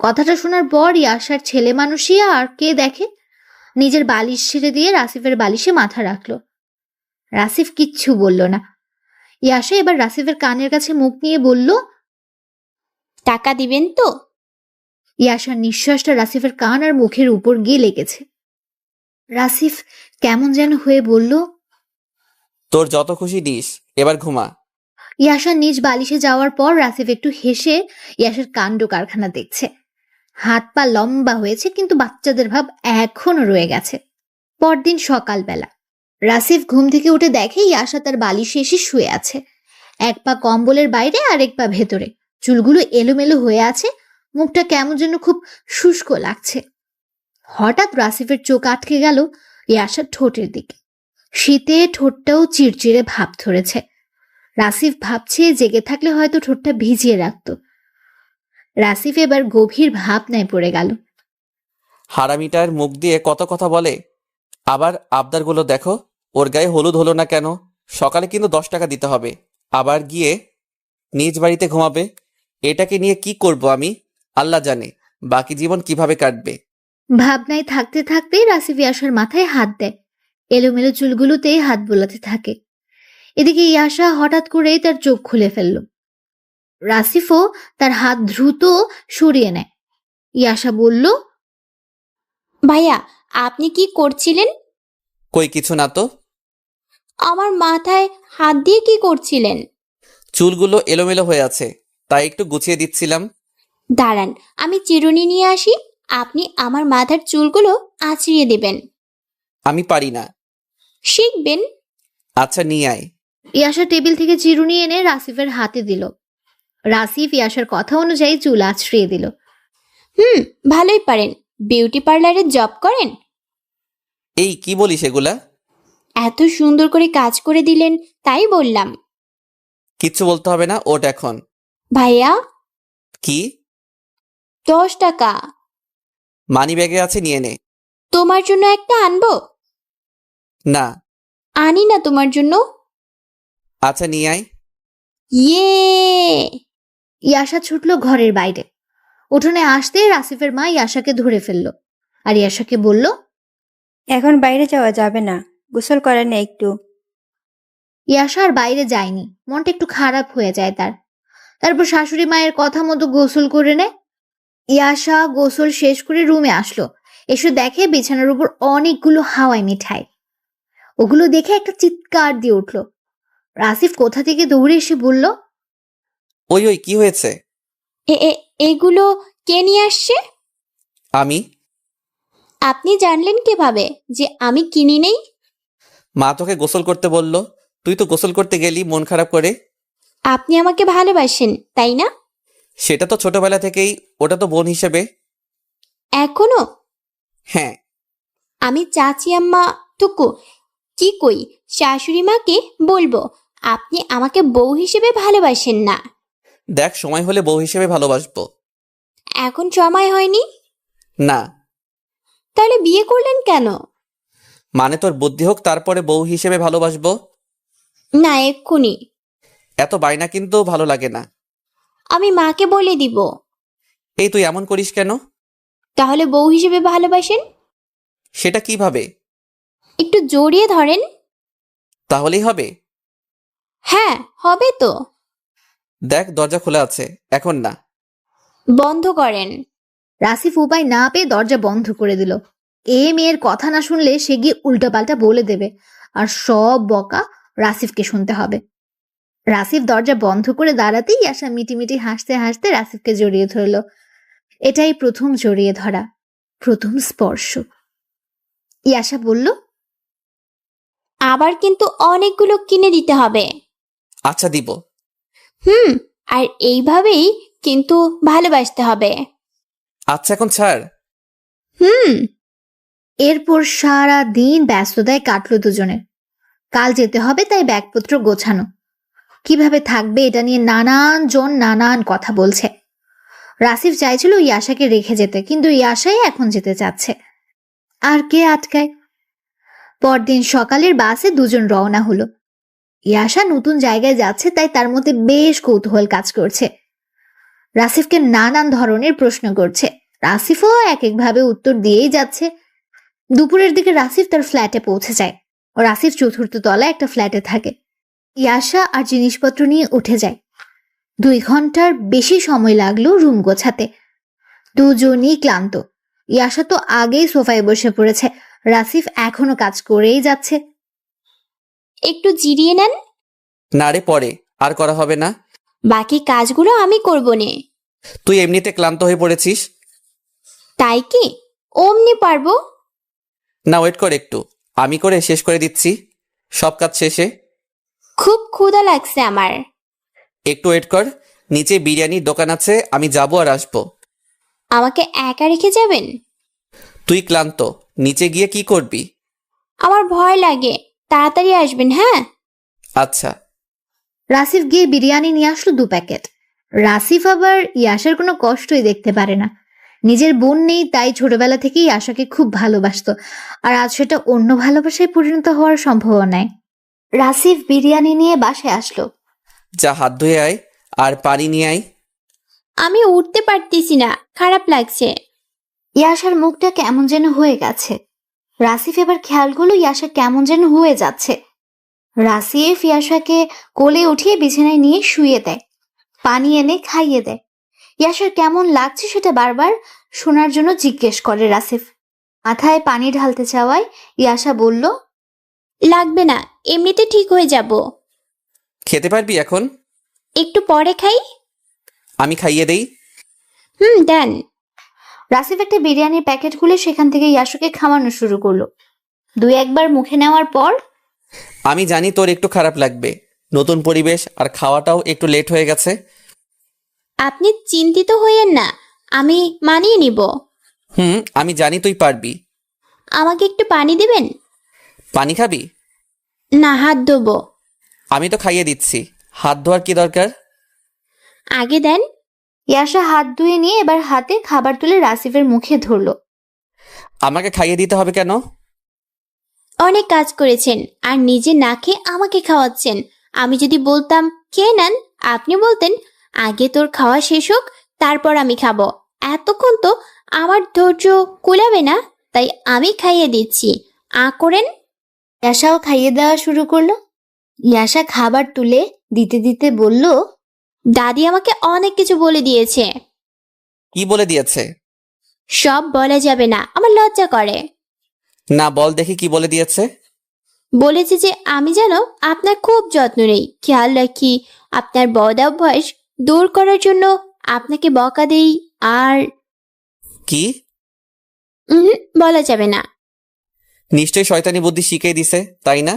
কথাটা শোনার পর ইয়াশার ছেলে মানুষই আর কে দেখে, নিজের বালিশ ছেড়ে দিয়ে রাসিফের বালিশে মাথা রাখলো। রাসিফ কিচ্ছু বলল না। ইয়াশা এবার রাসিফের কানের কাছে মুখ নিয়ে বলল, টাকা দিবেন তো? ইয়াশার নিঃশ্বাসটা রাসিফের কান আর মুখের উপর গিয়ে লেগেছে। রাসিফ কেমন যেন হয়ে বলল, তোর যত খুশি দিস, এবার ঘুমা। ইয়াশা নিজ বালিশে যাওয়ার পর রাসিফ একটু হেসে ইয়াশার কাণ্ড কারখানা দেখছে। হাত পা লম্বা হয়েছে, কিন্তু বাচ্চাদের ভাব এখনো রয়ে গেছে। পরদিন সকালবেলা রাসিফ ঘুম থেকে উঠে দেখে ইয়াশা তার বালিশে এসে শুয়ে আছে। এক পা কম্বলের বাইরে আর এক পা ভেতরে, চুলগুলো এলোমেলো হয়ে আছে, মুখটা কেমন যেন খুব শুষ্ক লাগছে। হঠাৎ রাসিফের চোখ আটকে গেল ইয়াশার ঠোঁটের দিকে। শীতে ঠোঁটটাও চিড়চিড়ে ভাব ধরেছে। রাসিফ ভাবছে জেগে থাকলে হয়তো ঠোঁটটা ভিজিয়ে রাখত। রাসিফ এবার গভীর ভাবনায় পড়ে গেল। হারামিটার মুখ দিয়ে কত কথা বলে। আবার আবদারগুলো দেখো, ওর গায়ে হলুদ হলো না কেন? সকালে কিন্তু 10 টাকা দিতে হবে। আবার গিয়ে নিজ বাড়িতে ঘুমাবে। এটাকে নিয়ে কি করব আমি, আল্লাহ জানে বাকি জীবন কিভাবে কাটবে। ভাবনায় থাকতে থাকতে রাসিফ ইয়াশার মাথায় হাত দেয়। এলোমেলো চুলগুলোতে হাত বোলাতে থাকে। এদিকে ইয়াশা হঠাৎ করেই তার চোখ খুলে ফেলল। রাসিফও তার হাত দ্রুত সরিয়ে নেয়। ইয়াশা বলল, ভাইয়া, আপনি কি করছিলেন? কই কিছু না তো। আমার মাথায় হাত দিয়ে কি করছিলেন? চুলগুলো এলোমেলো হয়ে আছে, তাই একটু গুছিয়ে দিচ্ছিলাম। দাঁড়ান, আমি চিরুনি নিয়ে আসি, আপনি আমার মাথার চুলগুলো আঁচড়িয়ে দেবেন। আমি পারি না। শিখবেন। আচ্ছা নিয়ে আয়। ইয়াশা টেবিল থেকে চিরুনি এনে রাসিফের হাতে দিল। রাসিফ ইয়াশার কথা অনুযায়ী চুল আছড়িয়ে দিল। ভালোই পারেন। বিউটি পার্লারে জব করেন? এই কি বলিস এগুলা? এত সুন্দর করে কাজ করে দিলেন তাই বললাম। কিচ্ছু বলতে হবে না, ওঠ এখন। ভাইয়া, কি? 10 টাকা। মানি ব্যাগে আছে, নিয়ে নে। তোমার জন্য একটা আনবো? না। আনি না তোমার জন্য? আচ্ছা নিয়ে আয়। ইয়ে! ইয়াশা ছুটল ঘরের বাইরে। উঠোনে আসতে রাসিফের মা ইয়াশাকে ধরে ফেলল আর ইয়াশাকে বলল, এখন বাইরে যাওয়া যাবে না, গোসল করে নে একটু। ইয়াশা আর বাইরে যায়নি, মনটা একটু খারাপ হয়ে যায় তার। তারপর শাশুড়ি মায়ের কথা মতো গোসল করে নেয়। ইয়াশা গোসল শেষ করে রুমে আসলো। এসে দেখে বিছানার উপর অনেকগুলো হাওয়াই মিঠাই। ওগুলো দেখে একটা চিৎকার দিয়ে উঠল। রাসিফ কোথা থেকে দৌড়ে এসে বলল, ওই ওই কি হয়েছে? এগুলো কে নিয়ে আসছে? আমি। আপনি জানলেন কিভাবে যে আমি কিনি নেই? মা তোকে গোসল করতে বলল, তুই তো গোসল করতে গেলি মন খারাপ করে। আপনি আমাকে ভালোবাসেন তাই না? সেটা তো ছোটবেলা থেকেই, ওটা তো বোন হিসেবে। এখনো? হ্যাঁ। আমি চাচি আম্মা টুকু কি কই, শাশুড়ি মাকে বলবো আপনি আমাকে বউ হিসেবে ভালোবাসেন না। দেখ, সময় হলে বউ হিসেবে ভালোবাসবো। এখন সময় হয়নি? না। তাহলে বিয়ে করলেন কেন? মানে তোর বুদ্ধি হোক, তারপরে বউ হিসেবে ভালোবাসবো। না, এক্ষুনি। এত বায়না কিন্তু ভালো লাগে না। আমি মাকে বলে দিব। এই তুই এমন করিস কেন? তাহলে বউ হিসেবে ভালোবাসেন? সেটা কিভাবে? একটু জড়িয়ে ধরেন। তাহলেই হবে? হ্যাঁ, হবে তো। দেখ, দরজা খোলা আছে, এখন না। বন্ধ করেন। রাসিফ উপায় না পেয়ে দরজা বন্ধ করে দিল। মেয়ের কথা না শুনলে সে গিয়ে উল্টাপাল্টা বলে দেবে, আর সব বকা রাসিফকে শুনতে হবে। রাসিফ দরজা বন্ধ করে দাঁড়াতেই ইয়াশা মিটিমিটি হাসতে হাসতে রাসিফকে জড়িয়ে ধরল। এটাই প্রথম জড়িয়ে ধরা, প্রথম স্পর্শ। ইয়াশা বলল, আবার কিন্তু অনেকগুলো কিনে দিতে হবে। আচ্ছা দিব। আর এইভাবেই কিন্তু ভালোবাসতে হবে। আচ্ছা এখন ছাড়। এরপর সারা দিন ব্যস্ততায় কাটলো দুজনের। কাল যেতে হবে তাই ব্যাগপত্র গোছানো। কিভাবে থাকবে এটা নিয়ে নানান কথা বলছে। রাসিফ চাইছিল ইয়াশাকে রেখে যেতে, কিন্তু ইয়াশাই এখন যেতে চাচ্ছে। আর কে আটকায়? পরদিন সকালের বাসে দুজন রওনা হলো। ইয়াশা নতুন জায়গায় যাচ্ছে তাই তার মধ্যে বেশ কৌতূহল কাজ করছে। রাসিফকে নানান ধরনের প্রশ্ন করছে। রাসিফও এক একভাবে উত্তর দিয়েই যাচ্ছে। দুপুরের দিকে রাসিফ তার ফ্ল্যাটে পৌঁছে যায়। রাসিফ চতুর্থ তলায় একটা ফ্ল্যাটে থাকে। ইয়াশা আর জিনিসপত্র নিয়ে উঠে যায়। 2 ঘন্টার বেশি সময় লাগলো রুম গোছাতে। দুজনই ক্লান্ত। ইয়াশা তো আগেই সোফায় বসে পড়েছে। রাসিফ এখনো কাজ করেই যাচ্ছে। একটু জিরিয়ে নেন। না রে, পরে আর করা হবে না। বাকি কাজগুলো আমি করব নে। তুই এমনিতে ক্লান্ত হয়ে পড়েছিস। তাই কি? অমনি পারবো? না, ওয়েট কর একটু, আমি করে শেষ করে দিচ্ছি সব কাজ শেষে। খুব ক্ষুধা লাগছে আমার। একটু ওয়েট কর, নিচে বিরিয়ানির দোকান আছে, আমি যাবো আর আসবো। আমাকে একা রেখে যাবেন? তুই ক্লান্ত, নিচে গিয়ে কি করবি? আমার ভয় লাগে, তাড়াতাড়ি আসবেন হ্যাঁ? আচ্ছা। রাসিফ গিয়ে বিরিয়ানি নিয়ে আসলো 2 প্যাকেট। রাসিফ আবার ইয়াশার কোনো কষ্টই দেখতে পারে না। নিজের বোন নেই তাই ছোটবেলা থেকেই আশাকে খুব ভালোবাসতো, আর আজ সেটা অন্য ভালোবাসায় পরিণত হওয়ার সম্ভাবনা নাই। রাসিফ বিরিয়ানি নিয়ে বাসায় আসলো। যা হাত ধুয়ে আয় আর পানি নিয়ে আয়। আমি উঠতে পারতেছি না, খারাপ লাগছে। ইয়াশার মুখটা কেমন যেন হয়ে গেছে। রাসিফ এবার খেয়াল করলো ইয়াশা কেমন যেন হয়ে যাচ্ছে। রাসিফ ইয়াশাকে কোলে উঠিয়ে বিছানায় নিয়ে শুইয়ে দেয়, পানি এনে খাইয়ে দেয়। ইয়াশার কেমন লাগছে সেটা বারবার শোনার জন্য জিজ্ঞেস করে রাসিফ। মাথায় পানি ঢালতে চাওয়ায় ইয়াশা বলল, লাগবে না, এমনিতে ঠিক হয়ে যাব। খেতে পারবি এখন? একটু পরে খাই। আমি খাইয়ে দেই। দেন। রাসিফ একটা বিরিয়ানির প্যাকেট খুলে সেখান থেকে ইয়াশাকে খাওয়ানো শুরু করলো। 2-1 বার মুখে নেওয়ার পর, আমি জানি তোর একটু খারাপ লাগবে, নতুন পরিবেশ আর খাওয়াটাও একটু লেট হয়ে গেছে। আপনি চিন্তিত হইয়েন না, আমি মানিয়ে নিব। আমি জানি তুই পারবি। আমাকে একটু পানি দিবেন? পানি খাবি? না, হাত ধোবো। আমি তো খাইয়ে দিচ্ছি, হাত ধোয়ার কি দরকার? আগে দেন। ইয়াশা হাত ধুয়ে নিয়ে এবার হাতে খাবার তুলে রাসিফের মুখে ধরলো। আমাকে খাইয়ে দিতে হবে কেন? অনেক কাজ করেছেন আর নিজে না খেয়ে আমাকে খাওয়াচ্ছেন। আমি যদি বলতাম খেয়ে নেন, আপনি বলতেন আগে তোর খাওয়া শেষ হোক তারপর আমি খাবো। এতক্ষণ তো আমার ধৈর্য কুলাবে না, তাই আমি খাইয়ে দিচ্ছি। করেন। ইয়াশাও খাইয়ে দেওয়া শুরু করলো। ইয়াশা খাবার তুলে দিতে দিতে বলল, দাদি আমাকে অনেক কিছু বলে দিয়েছে। কি বলে দিয়েছে? সব বলা যাবে না, আমার লজ্জা করে। না, বল দেখি কি বলে দিয়েছে। বলেছে যে আমি যেন আপনার খুব যত্ন নেই, খেয়াল রাখি, আপনার বদ অভ্যাস দূর করার জন্য আপনাকে বকা দেই। আর কি? বলা যাবে না। নিশ্চয়ই শয়তানি বুদ্ধি শিখিয়ে দিছে, তাই না?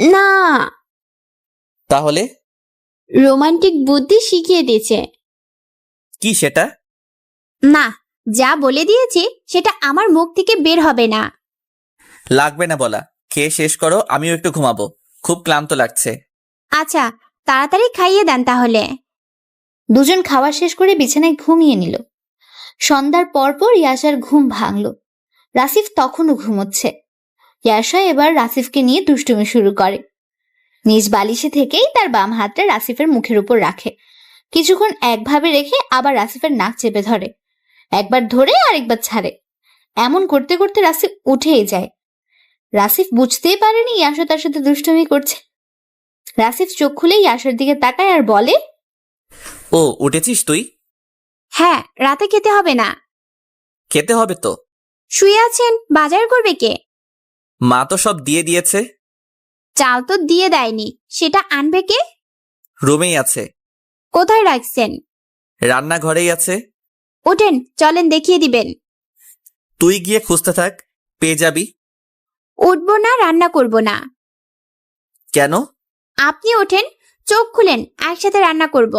না, তাহলে রোমান্টিক বুদ্ধি শিখিয়ে দিয়েছে। কি সেটা? না, যা বলে দিয়েছে সেটা আমার মুখ থেকে বের হবে না। লাগবে না বলা, খেয়ে শেষ করো, আমিও একটু ঘুমাবো, খুব ক্লান্ত লাগছে। আচ্ছা, তাড়াতাড়ি খাইয়ে দেন তাহলে। দুজন খাওয়া শেষ করে বিছানায় ঘুমিয়ে নিল। সন্ধ্যার পরপর ইয়াশার ঘুম ভাঙল। রাসিফ তখনও ঘুমোচ্ছে। ইয়াশা এবার রাসিফকে নিয়ে দুষ্টুমি শুরু করে। নিজ বালিশে থেকেই তার বাম হাতটা রাসিফের মুখের উপর রাখে। কিছুক্ষণ একভাবে রেখে আবার রাসিফের নাক চেপে ধরে, একবার ধরে আরেকবার ছাড়ে। এমন করতে করতে রাসিফ উঠেই যায়। রাসিফ বুঝতেই পারেনি ইয়াশা তার সাথে দুষ্টুমি করছে। রাসিফ চোখ খুলে ইয়াশার দিকে তাকায় আর বলে, ও, উঠেছিস তুই? হ্যাঁ, রাতে খেতে হবে না। খেতে হবে তো। শুয়ে আছেন, বাজার করবে কে? মা তো সব দিয়ে দিয়েছে। চাল তো দিয়ে দেয়নি, সেটা আনবে কে? রুমেই আছে। কোথায় রাখছেন? রান্নাঘরেই আছে। ওঠেন, চলেন দেখিয়ে দিবেন। তুই গিয়ে খুঁজতে থাক, পেয়ে যাবি। উঠবো না, রান্না করব না। কেন? আপনি ওঠেন, চোখ খুলেন, একসাথে রান্না করব।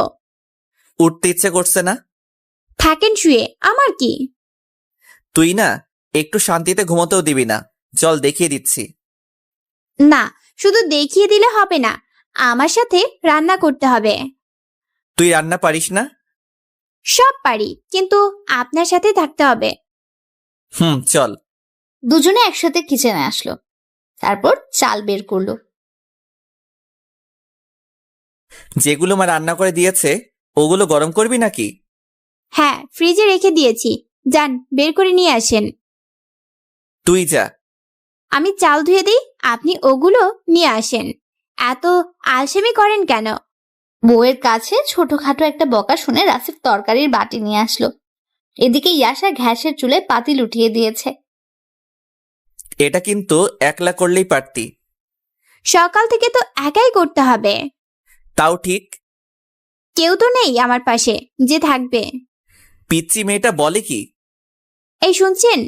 উঠতে ইচ্ছে করছে না? থাকেন শুয়ে, আমার কি? তুই না একটু শান্তিতে ঘুমোতেও দিবি না। চল দেখিয়ে দিচ্ছি। না, শুধু দেখিয়ে দিলে হবে না, আমার সাথে রান্না করতে হবে। তুই রান্না পারিস না? সব পারি, কিন্তু আপনার সাথে থাকতে হবে। চল। দুজনে একসাথে কিচেনে আসলো, তারপর চাল বের করলো। যেগুলো মা রান্না করে দিয়েছে ওগুলো গরম করবি নাকি? হ্যাঁ, ফ্রিজে রেখে দিয়েছি, যান বের করে নিয়ে আসেন। তুই যা। আমি চাল ধুয়ে দিই, আপনি ওগুলো নিয়ে আসেন। এত আলসেমি করেন কেন? বউয়ের কাছে ছোটখাটো একটা বকা শুনে রাসিফ তরকারির বাটি নিয়ে আসলো। এদিকে ইয়াশা গ্যাসের চুলে পাতিল উঠিয়ে দিয়েছে। এটা কিন্তু একলা করলেই পারতি। সকাল থেকে তো একাই করতে হবে। তাও ঠিক। কেউ তো নেই আমার পাশে যে থাকবে। পিচ্চি মেয়েটা বলে কি? এই শুনছেন?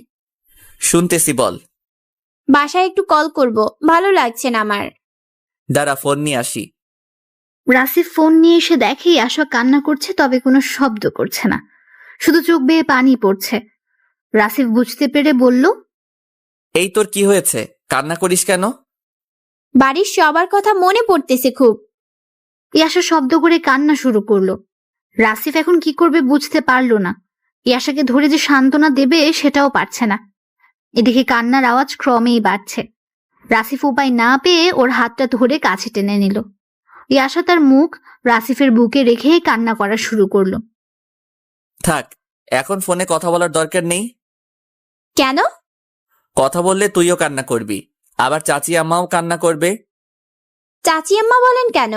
শুনতেছি, বল। বাসায় একটু কল করব, ভালো লাগছে না আমার। দাঁড়া, ফোন নিয়ে আসি। রাসিফ ফোন নিয়ে এসে দেখে ইয়াশা কান্না করছে, তবে কোনো শব্দ করছে না, শুধু চোখ বেয়ে পানি পড়ছে। রাসিফ বুঝতে পেরে বলল, এই তোর কি হয়েছে? কান্না করিস কেন? বাড়ির সবার কথা মনে পড়তেছে খুব। ইয়াশা শব্দ করে কান্না শুরু করলো। রাসিফ এখন কি করবে বুঝতে পারলো না। ইয়াশাকে ধরে যে সান্ত্বনা দেবে সেটাও পারছে না। এদিকে কান্নার আওয়াজ ক্রমেই বাড়ছে। রাসিফ উপায় না পেয়ে ওর হাতটা ধরে কাছে টেনে নিল। ইয়াশা তার মুখ রাসিফের বুকে রেখে কান্না করা শুরু করলো। থাক, এখন ফোনে কথা বলার দরকার নেই। কেন? কথা বললে তুইও কান্না করবি, আবার চাচি আম্মাও কান্না করবে। চাচি আম্মা বলেন কেন?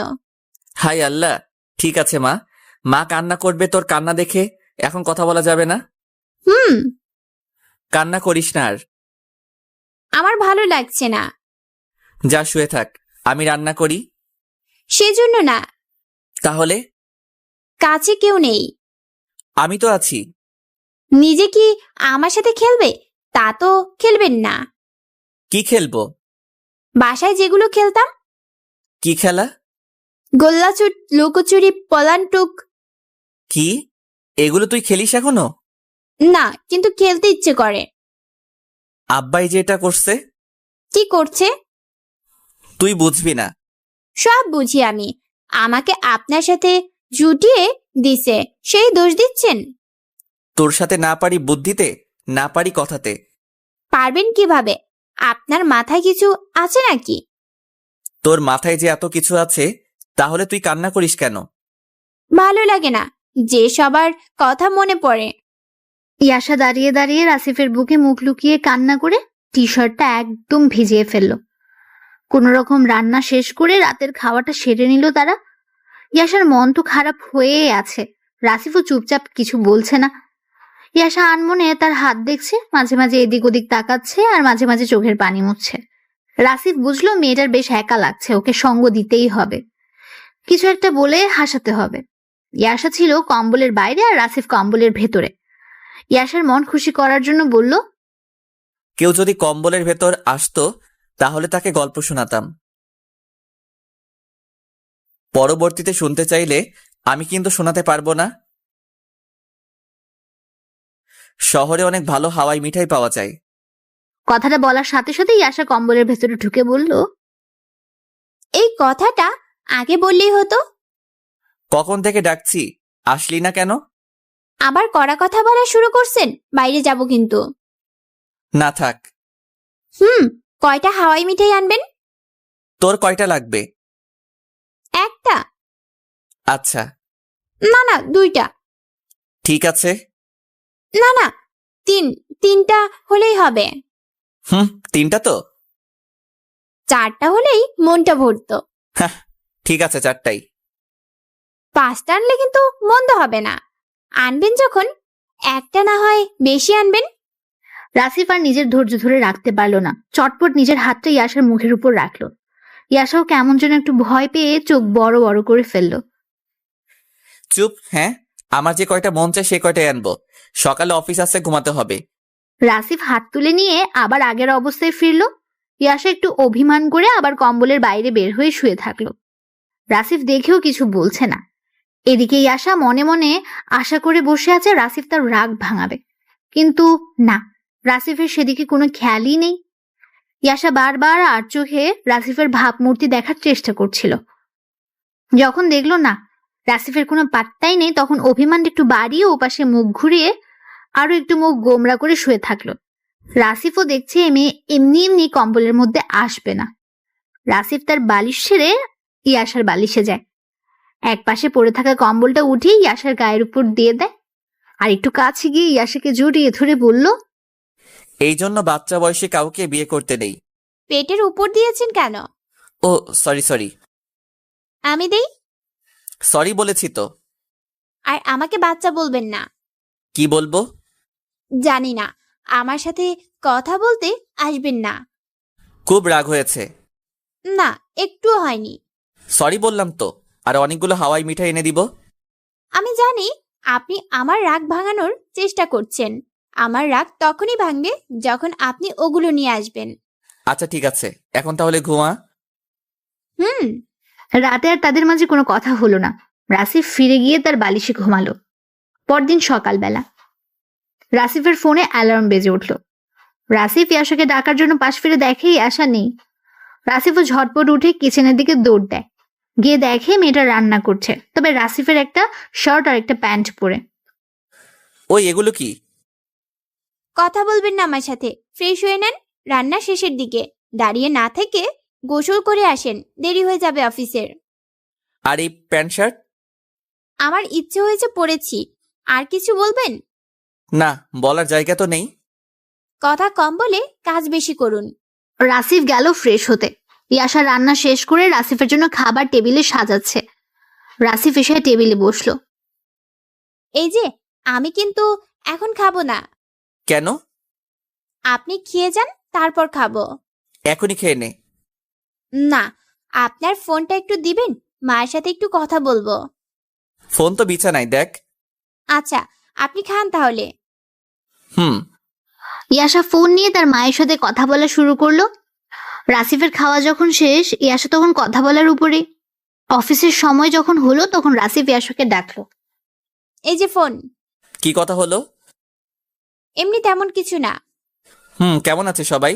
হাই আল্লাহ। ঠিক আছে মা, মা কান্না করবে তোর কান্না দেখে। এখন কথা বলা যাবে না। কান্না করিস না আর। আমার ভালো লাগছে না। যা শুয়ে থাক, আমি রান্না করি। সেজন্য না, তাহলে? কাছে কেউ নেই। আমি তো আছি। নিজে কি আমার সাথে খেলবে? তা তো খেলবেন না। কি খেলবো? বাসায় যেগুলো খেলতাম। কি খেলা? গোল্লাছুট, লুকোচুরি, পলানটুক। কি এগুলো তুই খেলিস এখনো? না, কিন্তু খেলতে ইচ্ছে করে। আব্বাই যেটা করছে। কি করছে? তুই বুঝবি না। সব বুঝি আমি। আমাকে আপনার সাথে জুটিয়ে দিছে, সেই দোষ দিচ্ছেন? তোর সাথে না পারি বুদ্ধিতে, না পারি কথাতে। পারবেন কিভাবে? আপনার মাথায় কিছু আছে নাকি? তোর মাথায় যে এত কিছু আছে, তাহলে তুই কান্না করিস কেন? ভালো লাগে না যে সবার কথা মনে পড়ে। ইয়াশা দাঁড়িয়ে দাঁড়িয়ে রাসিফের বুকে মুখ লুকিয়ে কান্না করে টি শার্টটা একদম ভিজিয়ে ফেললো। কোন রকম রান্না শেষ করে রাতের খাওয়াটা সেরে নিল তারা। ইয়াশার মন তো খারাপ হয়েই আছে, রাসিফও চুপচাপ কিছু বলছে না। ইয়াশা আনমনে তার হাত দেখছে, মাঝে মাঝে এদিক ওদিক তাকাচ্ছে আর মাঝে মাঝে চোখের পানি মুছছে। রাসিফ বুঝলো মেয়েটার বেশ একা লাগছে, ওকে সঙ্গ দিতেই হবে, কিছু একটা বলে হাসাতে হবে। ইয়াশা ছিল কম্বলের বাইরে আর রাসিফ কম্বলের ভেতরে। ইয়াশার মন খুশি করার জন্য বলল, কেউ যদি কম্বলের ভেতর আসতো তাহলে তাকে গল্প শোনাতাম। পরবর্তীতে শুনতে চাইলে আমি কিন্তু শোনাতে পারবো না। শহরে অনেক ভালো হাওয়াই মিঠাই পাওয়া যায়। কথাটা বলার সাথে সাথে ইয়াশা কম্বলের ভেতরে ঢুকে বলল, এই কথাটা আগে বললেই হতো। কখন থেকে ডাকছি, আসলি না কেন? আবার কড়া কথা বলা শুরু করছেন, বাইরে যাব কিন্তু। না থাক। কয়টা হাওয়াই মিঠাই আনবেন? তোর কয়টা লাগবে? একটা। আচ্ছা না না, দুইটা। ঠিক আছে। না না, তিনটা হলেই হবে। তিনটা তো? চারটা হলেই মনটা ভরতো। ঠিক আছে, চারটাই। পাঁচটা আনলে কিন্তু মন্দ হবে না। আনবেন যখন, একটা না হয় বেশি আনবেন। রাসিফ আর নিজের ধৈর্য ধরে রাখতে পারলো না, চটপট নিজের হাতটা ইয়াশার মুখের উপর রাখলো। ইয়াশাও কেমন যেন একটু ভয় পেয়ে চোখ বড় বড় করে ফেললো। চুপ। হ্যাঁ, আমার যে কয়টা মন চায় সে কয়টাই আনবো। সকালে অফিস আছে, ঘুমাতে হবে। রাসিফ হাত তুলে নিয়ে আবার আগের অবস্থায় ফিরলো। ইয়াশা একটু অভিমান করে আবার কম্বলের বাইরে বের হয়ে শুয়ে থাকলো। রাসিফ দেখেও কিছু বলছে না। এদিকে ইয়াশা মনে মনে আশা করে বসে আছে রাসিফ তার রাগ ভাঙাবে, কিন্তু না, রাসিফের সেদিকে কোনো খেয়ালই নেই। ইয়াশা বারবার আর চোখে রাসিফের ভাবমূর্তি দেখার চেষ্টা করছিল। যখন দেখলো না রাসিফের কোনো পাত্তাই নেই, তখন অভিমান একটু বাড়িয়ে ওপাশে মুখ ঘুরিয়ে আরো একটু মুখ গোমরা করে শুয়ে থাকলো। রাসিফও দেখছে এ মেয়ে এমনি এমনি কম্বলের মধ্যে আসবে না। রাসিফ তার বালিশ ছেড়ে ইয়াশার বালিশে যায়, এক পাশে পড়ে থাকা কম্বলটা উঠিয়ে ইয়াশার গায়ের উপর দিয়ে দেয়, আর একটু কাছে গিয়ে ইয়াশাকে জড়িয়ে ধরে বলল, এই জন্য বাচ্চা বয়সে কাউকে বিয়ে করতে নেই। পেটের উপর দিয়েছেন কেন? ও সরি আমি দেই। সরি বলেছি তো। আর আমাকে বাচ্চা বলবেন না। কি বলবো? জানি না, আমার সাথে কথা বলতে আসবেন না। খুব রাগ হয়েছে? না, একটুও হয়নি। সরি বললাম তো, আর অনেকগুলো হাওয়াই মিঠাই এনে দিব। আমি জানি আপনি আমার রাগ ভাঙানোর চেষ্টা করছেন। আমার রাগ তখনই ভাঙবে যখন আপনি ওগুলো নিয়ে আসবেন। আচ্ছা ঠিক আছে, এখন তাহলে ঘুমা। হুম। রাতে আর তাদের মাঝে কোনো কথা হলো না। রাসিফ ফিরে গিয়ে তার বালিশে ঘুমালো। পরদিন সকালবেলা রাসিফের ফোনে অ্যালার্ম বেজে উঠল। রাসিফ ইয়াশাকে ডাকার জন্য পাশ ফিরে দেখে ইয়াশা নেই। রাসিফও ঝটপট উঠে কিচেনের দিকে দৌড় দেয়, গিয়ে দেখে মেয়েটা রান্না করছে, তবে রাসিফের একটা শার্ট আর একটা প্যান্ট পরে। ওই এগুলো কি? কথা বলবেন না আমার সাথে। ফ্রেশ হয়ে নেন, রান্না শেষের দিকে। দাঁড়িয়ে না থেকে গোসল করে আসেন, দেরি হয়ে যাবে অফিসের। আর এই প্যান্ট শার্ট? আমার ইচ্ছে হয়েছে পড়েছি। আর কিছু বলবেন? না, বলার জায়গা তো নেই। কথা কম বলে কাজ বেশি করুন। রাসিফ গেল ফ্রেশ হতে। ইয়াশা রান্না শেষ করে রাসিফের জন্য খাবার টেবিলে সাজাচ্ছে। রাসিফ এসে টেবিলে বসলো। এই যে, আমি কিন্তু এখন খাবো না। কেন? আপনি খেয়ে যান, তারপর খাবো। এখনই খেয়ে নে। না, আপনার ফোনটা একটু দিবেন, মায়ের সাথে একটু কথা বলবো। ফোন তো বিছানায়, দেখ। আচ্ছা, আপনি খান তাহলে। হুম। ইয়াশা ফোন নিয়ে তার মায়ের সাথে কথা বলা শুরু করলো। রাসিফের খাওয়া যখন শেষ, ইয়াশা তখন কথা বলার উপরে। অফিসের সময় যখন হলো তখন রাসিফ ইয়াশাকে ডাকলো। এই যে ফোন। কি কথা হলো? এমনি তেমন কিছু না। কেমন আছে সবাই?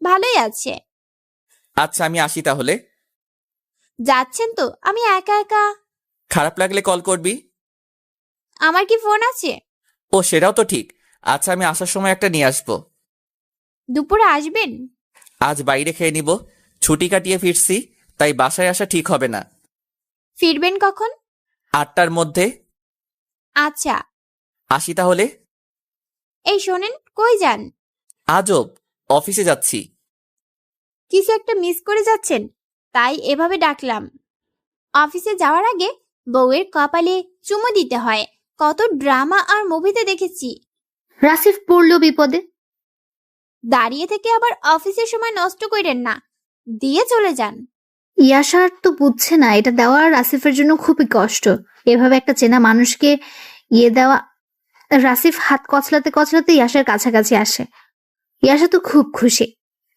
ভালোই আছে। আচ্ছা আমি আসি তাহলে। যাচ্ছেন তো? আমি একা একা। খারাপ লাগলে কল করবি। আমার কি ফোন আছে? ও সেটাও তো ঠিক। আচ্ছা আমি আসার সময় একটা নিয়ে আসবো। দুপুরে আসবেন? আজ বাইরে খেয়ে নিব, ছুটি কাটিয়ে ফিরছি, তাই বাসায় আসা ঠিক হবে না। ফিরবেন কখন? 8টার মধ্যে। আচ্ছা। আসি তাহলে। এই শোনেন, কই যান? আজব, অফিসে যাচ্ছি। কিছু একটা মিস করে যাচ্ছেন, তাই এভাবে ডাকলাম। অফিসে যাওয়ার আগে বউয়ের কপালে চুমু দিতে হয়, কত ড্রামা আর মুভিতে দেখেছি। রাসিফ পড়লো বিপদে। দাঁড়িয়ে থেকে আবার অফিসের সময় নষ্ট করেন না, দিয়ে চলে যান। ইয়াশার তো বুঝছে না এটা দেওয়া রাসিফের জন্য খুবই কষ্ট। এভাবে একটা চেনা মানুষকে দেওয়া। রাসিফ হাত কচলাতে কচলাতে ইয়াশার কাছাকাছি আসে। ইয়াশা তো খুব খুশি।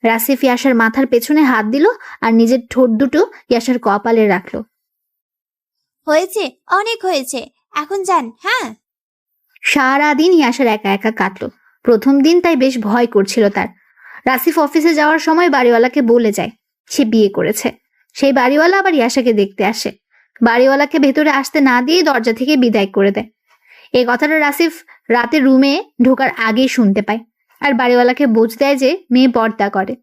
রাসিফ ইয়াশার মাথার পেছনে হাত দিল আর নিজের ঠোঁট দুটো ইয়াশার কপালে রাখলো। হয়েছে, অনেক হয়েছে, এখন যান। হ্যাঁ। সারাদিন ইয়াশার একা একা কাটলো। প্রথম দিন তাই বেশ ভয় করছিল তার। রাসিফ অফিসে যাওয়ার সময় বাড়িওয়ালাকে বলে যায় সে বিয়ে করেছে। সেই বাড়িওয়ালা আবার ইয়াশাকে দেখতে আসে। বাড়িওয়ালাকে ভেতরে আসতে না দিয়ে দরজা থেকে বিদায় করে দেয়। এই কথাটা রাসিফ রাতে রুমে ঢোকার আগেই শুনতে পায়, আর বাড়িওয়ালাকে বুঝ দেয় যে মেয়ে পর্দা করে।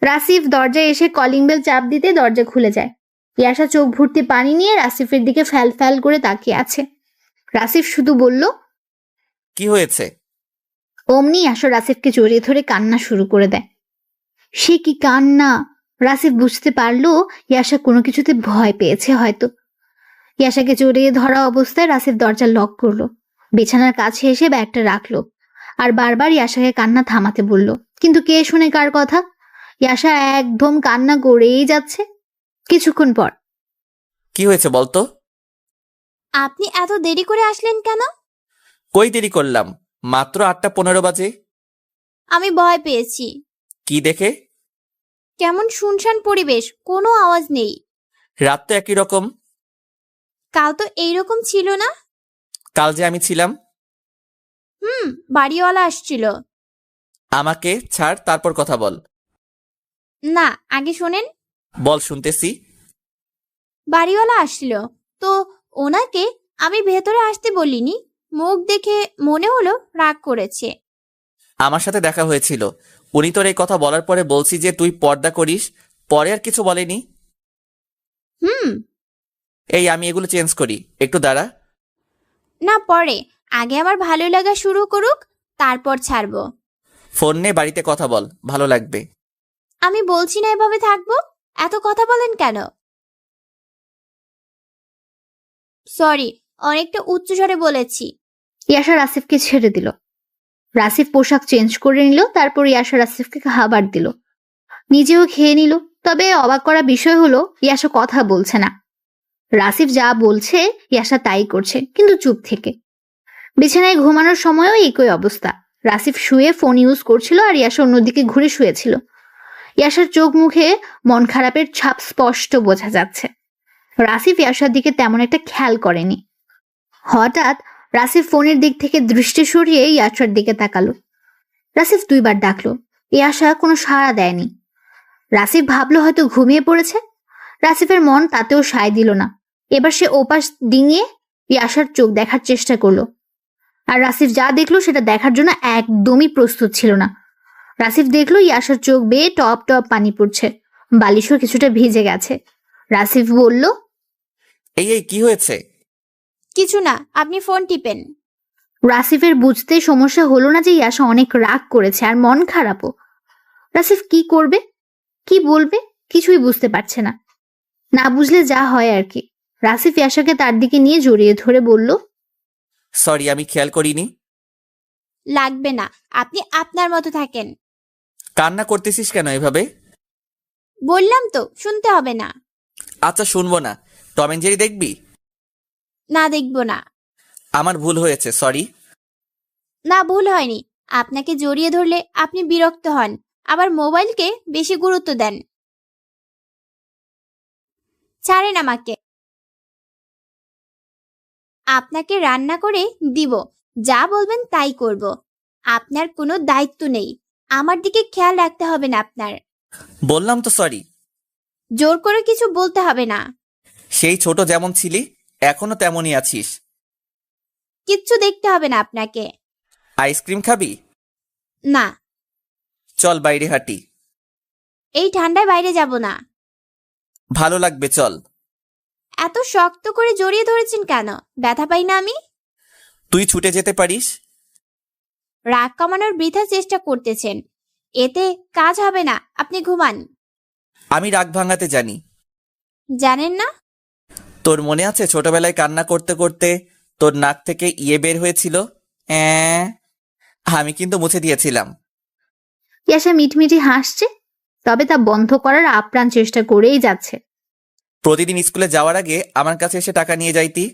রাসিফ দরজায় এসে কলিং বেল চাপ দিতে দরজা খুলে যায়। ইয়াশা চোখ ভর্তি পানি নিয়ে রাসিফের দিকে ফ্যাল ফ্যাল করে তাকিয়ে আছে। রাসিফ শুধু বলল, কি হয়েছে? অমনি ইয়াশা রাসিফকে জড়িয়ে ধরে কান্না শুরু করে দেয়। সে কি কান্না! রাসিফ বুঝতে পারলো ইয়াশা কোনো কিছুতে ভয় পেয়েছে হয়তো। ইয়াশাকে জড়িয়ে ধরা অবস্থায় রাসিফ দরজা লক করলো, বিছানার কাছে এসে ব্যাগটা রাখলো, আর বারবার ইয়াশাকে কান্না থামাতে বলল। কিন্তু কে শুনে কার কথা? ইয়াশা একদম কান্না করেই যাচ্ছে। কিছুক্ষণ পর, কি হয়েছে বলতো? আপনি এত দেরি করে আসলেন কেন? কই দেরি করলাম, মাত্র 8:15 বাজে। আমি ভয় পেয়েছি। কি দেখে? কেমন শুনশান পরিবেশ, কোনো আওয়াজ নেই। রাত তো একই রকম। কাল তো এইরকম ছিল না। কাল যে আমি ছিলাম। বাড়িওয়ালা আসছিল। আমাকে ছাড়, তারপর কথা বল। না, আগে শোনেন। বল, শুনতেছি। বাড়িওয়ালা আসছিল, তো ওনাকে আমি ভেতরে আসতে বলিনি। মুখ দেখে মনে হলো রাগ করেছে। আমার সাথে দেখা হয়েছিল, উনি তোর এই কথা বলার পরে বলছি যে তুই পর্দা করিস, পরে আর কিছু বলেনি। হুম। এই আমি এগুলো চেঞ্জ করি, একটু দাঁড়া। না, পরে। আগে আমার ভালো লাগা শুরু করুক, তারপর ছাড়বো। ফোন নে, বাড়িতে কথা বল, ভালো লাগবে। আমি বলছি না এভাবে থাকবো। এত কথা বলেন কেন? সরি, অনেকটা উচ্চস্বরে বলেছি। ইয়াশা রাসিফকে ছেড়ে দিল। রাসিফ পোশাক চেঞ্জ করে নিল, তারপর ইয়াশা রাসিফকে খাবার দিল, নিজেও খেয়ে নিল। তবে অবাক করা বিষয় হলো ইয়াশা কথা বলছে না। রাসিফ যা বলছে ইয়াশা তাই করছে, কিন্তু চুপ থেকে। বিছানায় ঘুমানোর সময়ও একই অবস্থা। রাসিফ শুয়ে ফোন ইউজ করছিল আর ইয়াশা অন্যদিকে ঘুরে শুয়েছিল। ইয়াশার চোখ মুখে মন খারাপের ছাপ স্পষ্ট বোঝা যাচ্ছে। রাসিফ ইয়াশার দিকে তেমন একটা খেয়াল করেনি। হঠাৎ রাসিফ ফোনের দিক থেকে দৃষ্টি সরিয়ে ইয়াশার দিকে তাকালো। রাসিফ 2 বার ডাকলো, ইয়াশা কোনো সাড়া দেয়নি। রাসিফ ভাবলো হয়তো ঘুমিয়ে পড়েছে। রাসিফের মন তাতেও সায় দিল না। এবার সে ওপাশ ডিঙিয়ে ইয়াশার চোখ দেখার চেষ্টা করলো, আর রাসিফ যা দেখলো সেটা দেখার জন্য একদমই প্রস্তুত ছিল না। রাসিফ দেখলো ইয়াশার চোখ বেয়ে টপ টপ পানি পড়ছে, বালিশও কিছুটা ভিজে গেছে। রাসিফ বলল, এই কি হয়েছে? কিছু না, আপনি ফোন টিপেন। রাসিফের বুঝতে সমস্যা হলো না যে ইয়াশা অনেক রাগ করেছে আর মন খারাপও। রাসিফ কি করবে, কি বলবে, কিছুই বুঝতে পারছে না। না বুঝলে যা হয় আর কি। রাসিফ ইয়াশাকে তার দিকে নিয়ে জড়িয়ে ধরে বলল, সরি, আমি খেয়াল করিনি। লাগবে না, আপনি আপনার মতো থাকেন। কান্না করতেছিস কেন এভাবে? বললাম তো, শুনতে হবে না। আচ্ছা, শুনবো না। টম এন্ড জেরি দেখবি? না, দেখবো না। আমার ভুল হয়েছে, সরি। না, ভুল হয়নি। আপনাকে জড়িয়ে ধরলে আপনি বিরক্ত হন, আবার মোবাইলকে বেশি গুরুত্ব দেন। ছাড়েন আমাকে। আপনাকে রান্না করে দিব, যা বলবেন তাই করব। আপনার কোনো দায়িত্ব নেই, আমার দিকে খেয়াল রাখতে হবে না আপনার। বললাম তো সরি। জোর করে কিছু বলতে হবে না। সেই ছোট যেমন ছিলি এখনো তেমনই আছিস। কিচ্ছু দেখতে হবে না আপনাকে। আইসক্রিম খাবি? না, চল বাইরে হাঁটি। এই ঠান্ডায় বাইরে যাব না। ভালো লাগবে, চল। এত শক্ত করে জড়িয়ে ধরেছেন কেন? ব্যথা পাই না আমি? তুই ছুটে যেতে পারিস। রাগ কমানোর বৃথা চেষ্টা করতেছেন, এতে কাজ হবে না। আপনি ঘুমান। আমি রাগ ভাঙাতে জানি। জানেন না? তোর মনে আছে ছোটবেলায় কান্না করতে করতে তোর নাক থেকে ইয়ে বের হয়েছিল? আমি কিন্তু মুছে দিয়েছিলাম। ইয়াশা মিটমিটি হাসছে, তবে তা বন্ধ করার আপ্রাণ চেষ্টা করেই যাচ্ছে। প্রতিদিন স্কুলে যাওয়ার আগে আমার কাছে এসে টাকা নিয়ে যাইতি।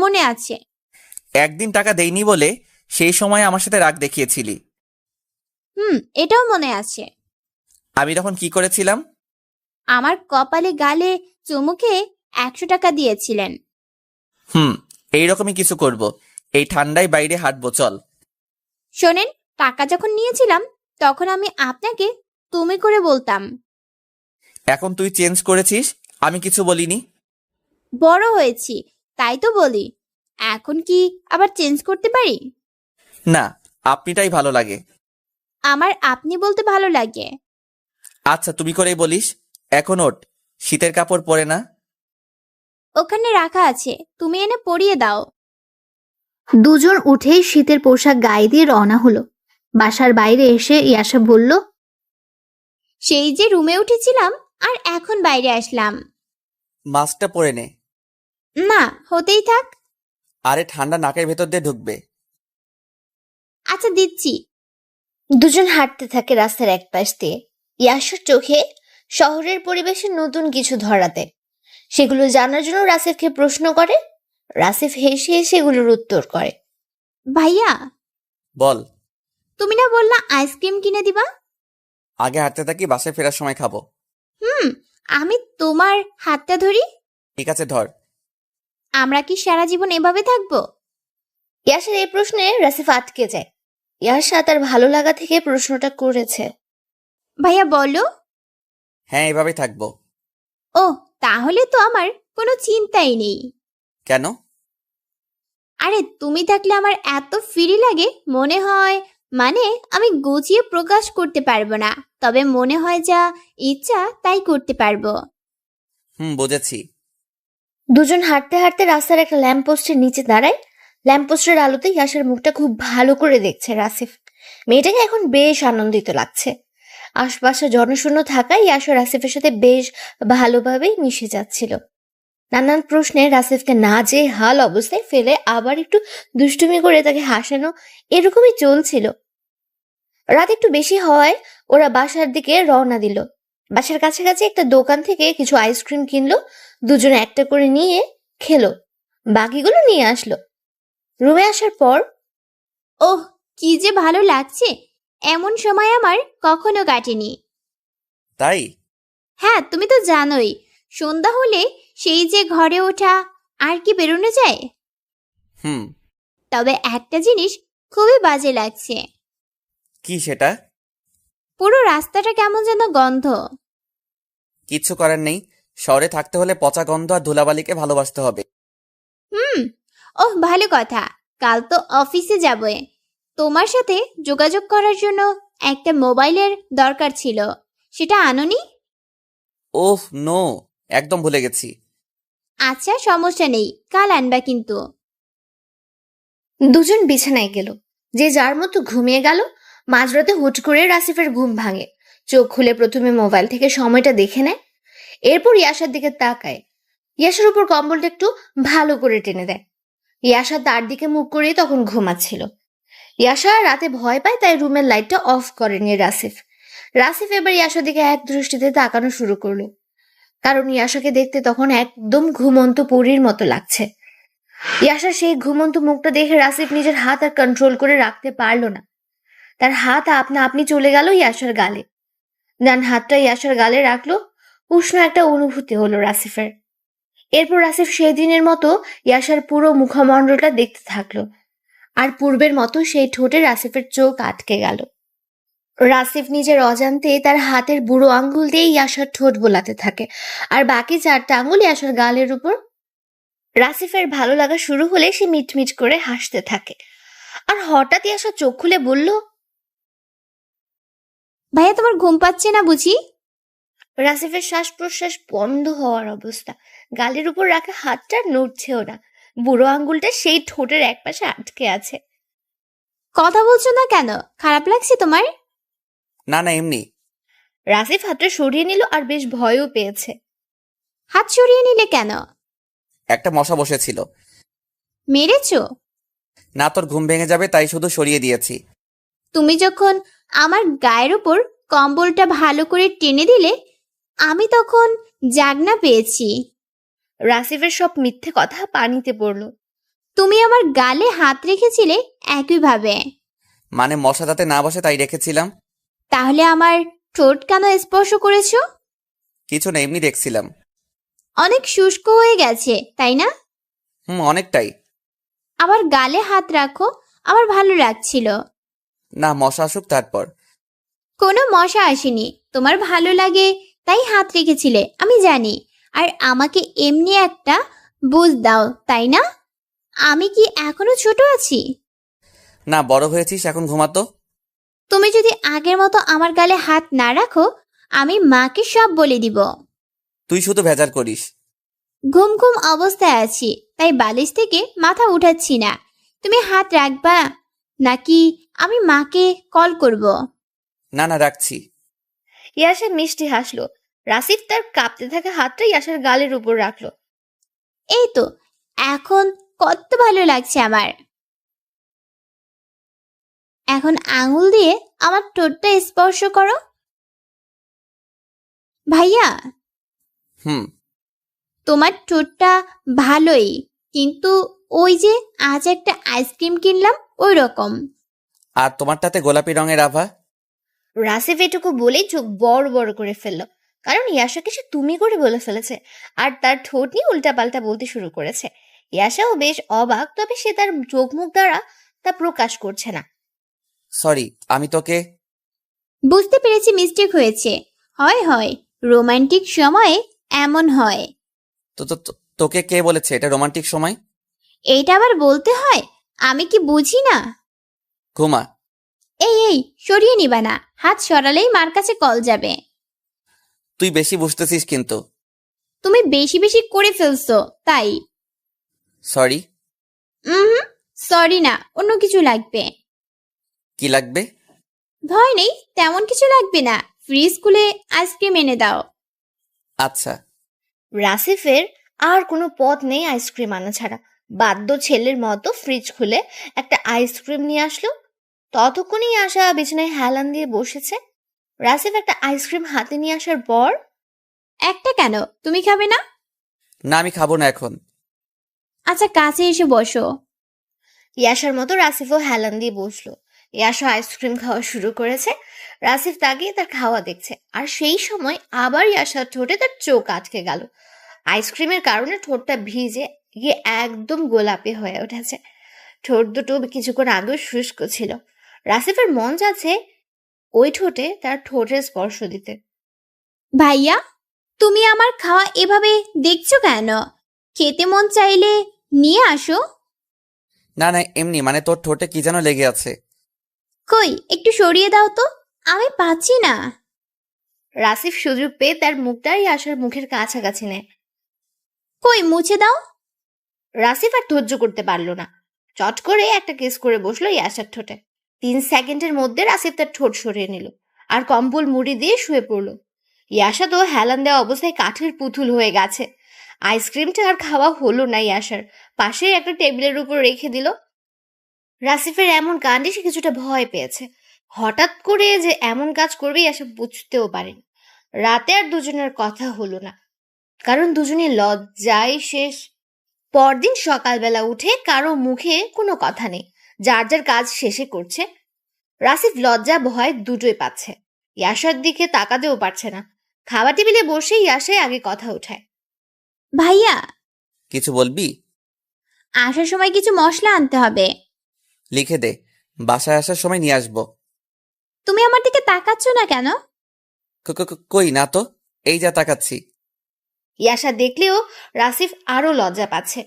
মনে আছে। একদিন টাকা দেইনি বলে সেই সময় আমার সাথে রাগ দেখিয়েছিলি। এটাও মনে আছে। আমি তখন কি করেছিলাম? আমার কপালে গালে চুমুকে 100 টাকা দিয়েছিলেন। এইরকমই কিছু করব। এই ঠান্ডায় বাইরে হাঁটবো, চল। শোনেন, টাকা যখন নিয়েছিলাম তখন আমি আপনাকে তুমি করে বলতাম। এখন তুই চেঞ্জ করেছিস, আমি কিছু বলিনি। বড় হয়েছি তাই তো বলি। এখন কি আবার চেঞ্জ করতে পারি? না, আপনিটাই ভালো লাগে। আমার আপনি বলতে ভালো লাগে। আচ্ছা, তুমি করেই বলিস। এখন ওঠ, শীতের কাপড় পরে না। ওখানে রাখা আছে, তুমি এনে পরিয়ে দাও। দুজন উঠেই শীতের পোশাক গায়ে দিয়ে রওনা হলো। বাসার বাইরে এসে ইয়াশা বলল, সেই যে রুমে উঠেছিলাম আর এখন বাইরে আসলাম। মাস্কটা পরে নে। না, হতেই থাক। আরে ঠান্ডা নাকের ভেতর দিয়ে ঢুকবে। আচ্ছা, দিচ্ছি। দুজন হাঁটতে থাকে রাস্তার এক পাশ দিয়ে। ইয়াশার চোখে শহরের পরিবেশে নতুন কিছু ধরা দেয়। সেগুলো জানার জন্য রাসিফকে প্রশ্ন করে। রাসিফ হেসে হেসে এগুলোর উত্তর করে। ভাইয়া, বল। তুমি না বললা আইসক্রিম কিনে দিবা? আগে হাঁটতে থাকি, বাসায় ফেরার সময় খাবো। আমি তোমার হাতটা ধরি। ঠিক আছে, ধর। আমরা কি সারা জীবন এভাবে থাকবো? ইয়াশার এই প্রশ্নে রাসিফ আটকে যায়। ইয়াশা তার ভালো লাগা থেকে প্রশ্নটা করেছে। ভাইয়া বলো। হ্যাঁ, এভাবে থাকবো। ও, তাহলে তো আমার কোনো চিন্তাই নেই। কেন? আরে তুমি থাকলে আমার এত ফ্রি লাগে, মনে হয় মানে আমি গুছিয়ে প্রকাশ করতে পারবো না, তবে মনে হয় যা ইচ্ছা তাই করতে পারবো। বুঝেছি। দুজন হাঁটতে হাঁটতে রাস্তার একটা ল্যাম্পপোস্টের নিচে দাঁড়ায়। ল্যাম্পপোস্টের আলোতে ইয়াশার মুখটা খুব ভালো করে দেখছে রাসিফ। মেয়েটাকে এখন বেশ আনন্দিত লাগছে। আশপাশে জনশূন্য থাকায় ইয়াশা রাসিফের সাথে বেশ ভালোভাবেই মিশে যাচ্ছিল। নানান প্রশ্নে রাসিফকে না যে হাল অবস্থায় ফেলে আবার একটু দুষ্টুমি করে তাকে হাসানো, এরকমই চলছিল। রাত একটু বেশি হওয়ায় ওরা বাসার দিকে রওনা দিল। বাসার কাছাকাছি একটা দোকান থেকে কিছু আইসক্রিম কিনলো। দুজনে একটা করে নিয়ে খেলো, বাকিগুলো নিয়ে আসলো। রুমে আসার পর ওহ, কি যে ভালো লাগছে, এমন সময় আমার কখনো কাটেনি। তাই? হ্যাঁ, তুমি তো জানোই, সন্ধ্যা হলে সেই যে ঘরে ওঠা, আর কি বেরোনো যায়। হুম। তবে একটা জিনিস খুবই বাজে লাগছে, কি সেটা? পুরো রাস্তাটা কেমন যেন গন্ধ। কিচ্ছু করার নেই, শহরে থাকতে হলে পচা গন্ধ আর ধুলাবালিকে ভালোবাসতে হবে। হুম। ওহ, ভালো কথা। কাল তো অফিসে যাবে, তোমার সাথে যোগাযোগ করার জন্য একটা মোবাইলের দরকার ছিল, সেটা আনোনি? ওহ নো, একদম ভুলে গেছি। আচ্ছা, সমস্যা নেই, কাল আনবা কিন্তু। দুজন বিছানায় গেল, যে যার মতো ঘুমিয়ে গেল। মাঝরাতে হুট করে রাসিফের ঘুম ভাঙে। চোখ খুলে প্রথমে মোবাইল থেকে সময়টা দেখে নেয়, এরপর ইয়াশার দিকে তাকায়। ইয়াশার উপর কম্বলটা একটু ভালো করে টেনে দেয়। ইয়াশা তার দিকে মুখ করে তখন ঘুমাচ্ছিল। ইয়াশা রাতে ভয় পায়, তাই রুমের লাইটটা অফ করেনি রাসিফ। রাসিফ এবার ইয়াশার দিকে এক দৃষ্টিতে তাকানো শুরু করলো, কারণ ইয়াশাকে দেখতে তখন একদম ঘুমন্ত পরীর মতো লাগছে। ইয়াশার সেই ঘুমন্ত মুখটা দেখে রাসিফ নিজের হাত আর কন্ট্রোল করে রাখতে পারলো না। তার হাত আপনা আপনি চলে গেল ইয়াশার গালে। ডান হাতটা ইয়াশার গালে রাখলো। উষ্ণ একটা অনুভূতি হলো রাসিফের। এরপর রাসিফ সেই দিনের মতো ইয়াশার পুরো মুখমণ্ডলটা দেখতে থাকলো, আর পূর্বের মতো সেই ঠোঁটে রাসিফের চোখ আটকে গেল। রাসিফ নিজের অজান্তে তার হাতের বুড়ো আঙ্গুল দিয়ে ইয়াশার ঠোঁট বোলাতে থাকে, আর বাকি 4টা আঙ্গুল ইয়াশার গালের উপর। রাসিফের ভালো লাগা শুরু হলে সে মিটমিট করে হাসতে থাকে। আর হঠাৎ ইয়াশা চোখ খুলে বলল, ভাইয়া, তোমার ঘুম পাচ্ছে না বুঝি? রাসিফের শ্বাস প্রশ্বাস বন্ধ হওয়ার অবস্থা। গালের উপর রাখা হাতটা নড়ছেও না, বুড়ো আঙ্গুলটা সেই ঠোঁটের একপাশে আটকে আছে। কথা বলছো না কেন? খারাপ লাগছে তোমার? না না, এমনি। রাসিফ হাতটা সরিয়ে নিল আর বেশ ভয়ও পেয়েছে। হাত সরিয়ে নিলে কেন? একটা মশা বসেছিল। মেরেছো? না, তোর ঘুম ভেঙে যাবে তাই শুধু সরিয়ে দিয়েছি। তুমি যখন আমার গায়ের উপর কম্বলটা ভালো করে টেনে দিলে, আমি তখন জাগনা পেয়েছি। রাসিফের সব মিথ্যে কথা পানিতে পড়ল। তুমি আমার গালে হাত রেখেছিলে একইভাবে। মানে মশা যাতে না বসে তাই রেখেছিলাম। তাহলে আমার ঠোঁট কেন স্পর্শ করেছো? কিছু না, এমনি দেখছিলাম। অনেক শুষ্ক হয়ে গেছে, তাই না? অনেকটাই। আমার গালে হাত রাখো, আমার ভালো লাগছিল। না, মশা আসুক তারপর। কোনো মশা আসেনি, তোমার ভালো লাগে তাই হাত রেখেছিলে, আমি জানি। আর আমাকে এমনি একটা বুঝ দাও, তাই না? আমি কি এখনো ছোট আছি? না, বড় হয়েছিস, এখন ঘুমাতো। তুমি যদি আগের মতো আমার গালে হাত না রাখো, আমি মাকে সব বলে দিব। তুই শুধু ভেজাল করিস। ঘুম ঘুম অবস্থায় আছি, তাই বালিশ থেকে মাথা উঠাচ্ছি না। তুমি হাত রাখবা নাকি আমি মাকে কল করব? না না, রাখছি। ইয়াশা মিষ্টি হাসলো। রাসিফ তার কাঁপতে থাকা হাতটা ইয়াশার গালের উপর রাখলো। এই তো, এখন কত ভালো লাগছে আমার। এখন আঙুল দিয়ে আমার ঠোঁটটা স্পর্শ করো। ভাইয়া, হুম। তোমার ঠোঁটটা ভালোই, কিন্তু ওই যে আজ একটা আইসক্রিম কিনলাম ওই রকম। আর তোমারটাতে গোলাপি রঙের আভা। রাসিফ এটুকু বলেই চোখ বড় বড় করে ফেললো, কারণ ইয়াশাকে সে তুমি করে বলে ফেলেছে, আর তার ঠোঁট নিয়ে উল্টাপাল্টা বলতে শুরু করেছে। ইয়াশাও বেশ অবাক, তবে সে তার চোখ মুখ দ্বারা তা প্রকাশ করছে না। সরি, আমি তোকে বুঝতে পেরেছি মিস্টেক হয়েছে। হয় হয়, রোমান্টিক সময়ে এমন হয়। তোকে কে বলেছে এটা রোমান্টিক সময়? এইটা আবার বলতে হয়? আমি কি বুঝি না? ঘুমা। এই সরিয়ে নিবা না, হাত সরালেই মার কাছে কল যাবে। তুই বেশি বুঝতেছিস কিন্তু। তুমি বেশি বেশি করে ফেলছো তাই। সরি। হুম, সরি না, অন্য কিছু লাগবে। কি লাগবে? ভয় নেই, তেমন কিছু লাগবে না। ফ্রিজ খুলে আইসক্রিম এনে দাও। আচ্ছা। রাসিফের আর কোনো পথ নেই আইসক্রিম আনা ছাড়া। বাধ্য ছেলের মতো ফ্রিজ খুলে একটা আইসক্রিম নিয়ে আসলো। ততক্ষণেই আশা বিছানায় হেলান দিয়ে বসেছে। রাসিফ একটা আইসক্রিম হাতে নিয়ে আসার পর, একটা কেন, তুমি খাবে না? না, আমি খাবো না এখন। আচ্ছা, কাছে এসে বসো। ইয়াশার মতো রাসিফও হেলান দিয়ে বসলো। ইয়াশা আইসক্রিম খাওয়া শুরু করেছে। রাসিফ তাকিয়ে তার খাওয়া দেখছে, আর সেই সময় আবার ইয়াশার ঠোঁটে তার চোখ আটকে গেল। আইসক্রিমের কারণে ঠোঁটটা ভিজে গিয়ে একদম গোলাপি হয়ে উঠেছে। ঠোঁট দুটো কিছুক্ষণ আগেও শুষ্ক ছিল। রাসিফের মন যাচ্ছে ওই ঠোঁটে তার ঠোঁটের স্পর্শ দিতে। ভাইয়া, তুমি আমার খাওয়া এভাবে দেখছো কেন? খেতে মন চাইলে নিয়ে আসো। না না, এমনি, মানে তোর ঠোঁটে কি যেন লেগে আছে। কই, একটু সরিয়ে দাও তো, আমি পাচ্ছি না। রাসিফ সুযোগ পেয়ে তার মুখটাই ইয়াশার মুখের কাছাকাছি নেয়। কই, মুছে দাও। রাসিফ আর ধৈর্য করতে পারলো না, চট করে একটা কিস করে বসলো ইয়াশার ঠোঁটে। 3 সেকেন্ডের মধ্যে রাসিফ তার ঠোঁট সরিয়ে নিল আর কম্বল মুড়ি দিয়ে শুয়ে পড়লো। ইয়াশা তো হেলান দেওয়া অবস্থায় কাঠের পুতুল হয়ে গেছে। আইসক্রিমটা আর খাওয়া হলো না ইয়াশার। পাশে একটা টেবিলের উপর রেখে দিল। রাসিফের এমন কাণ্ডে সে কিছুটা ভয় পেয়েছে। হঠাৎ করে যে এমন কাজ করবে ইয়াশা বুঝতেও পারেনি। রাতে আর দুজনের কথা হলো না, কারণ দুজনে লজ্জায় শেষ। পরদিন সকালবেলা উঠে কারো মুখে কোনো কথা নেই, যার যার কাজ শেষে করছে। রাসিফ লজ্জা ভয় দুটোই পাচ্ছে। ইয়াশার দিকে তাকাতেও পারছে না। খাওয়া টেবিলে বসে ইয়াশাই আগে কথা উঠায়। ভাইয়া, কিছু বলবি? আসার সময় কিছু মশলা আনতে হবে। লিখে দে, বাসায় আসার সময় নিয়ে আসবো। তুমি আমার দিকে তাকাচ্ছ না কেন? কই না তো, এই যা তাকাচ্ছি। ইয়াশা দেখলেও রাসিফ আরো লজ্জা পাচ্ছে।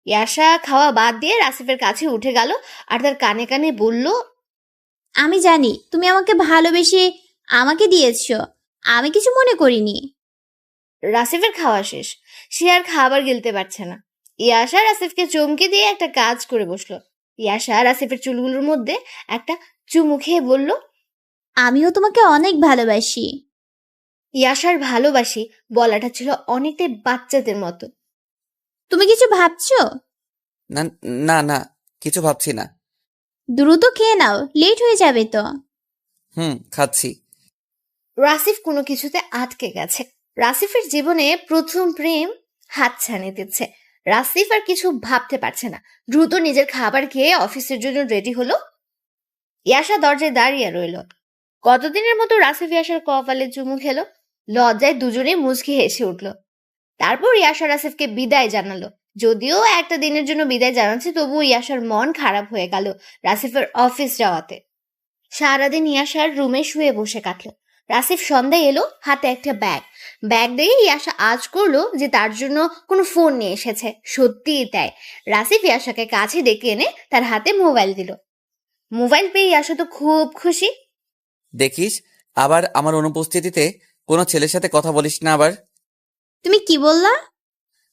ইয়াশা খাওয়া বাদ দিয়ে রাসিফের কাছে উঠে গেল আর তার কানে কানে বলল, আমি জানি তুমি আমাকে ভালোবেসে আমাকে দিয়েছো, আমি কিছু মনে করিনি। রাসিফের খাওয়া শেষ, সে আর খাবার গিলতে পারছে না। ইয়াশা রাসিফকে চমকে দিয়ে একটা কাজ করে বসলো। ইয়াশা রাসিফের চুলগুলোর মধ্যে একটা চুমু খেয়ে বলল, আমিও তোমাকে অনেক ভালোবাসি। ইয়াশার ভালোবাসি বলাটা ছিল অনেকটাই বাচ্চাদের মতো। তুমি কিছু ভাবছো? না না না, কিছু ভাবছি না। দ্রুত খেয়ে নাও, লেট হয়ে যাবে তো। খাচ্ছি। রাসিফ কোনো কিছুতে আটকে গেছে। রাসিফের জীবনে প্রথম প্রেম হাতছানি দিচ্ছে। রাসিফ আর কিছু ভাবতে পারছে না। দ্রুত নিজের খাবার খেয়ে অফিসের জন্য রেডি হলো। ইয়াশা দরজায় দাঁড়িয়ে রইল। কতদিনের মতো রাসিফ ইয়াশার কপালে চুমু খেলো। লজ্জায় দুজনেই মুচকি হেসে উঠল। তারপর ইয়াশা রাসিফকে বিদায় জানালো। যদিও একটা দিনের জন্য বিদায় জানাচ্ছে, তবুও ইয়াশার মন খারাপ হয়ে গেল রাসিফের অফিস যাওয়াতে। সারাদিন ইয়াশার রুমে শুয়ে বসে কাটলো। রাসিফ সন্ধ্যায় এলো, হাতে একটা ব্যাগ দেখে ইয়াশা আজ করলো যে তার জন্য কোনো ফোন নিয়ে এসেছে। সত্যিই তাই। রাসিফ ইয়াশাকে কাছে ডেকে এনে তার হাতে মোবাইল দিল। মোবাইল পেয়ে ইয়াশা তো খুব খুশি। দেখিস, আবার আমার অনুপস্থিতিতে কোনো ছেলের সাথে কথা বলিস না আবার। তুমি কি বললা?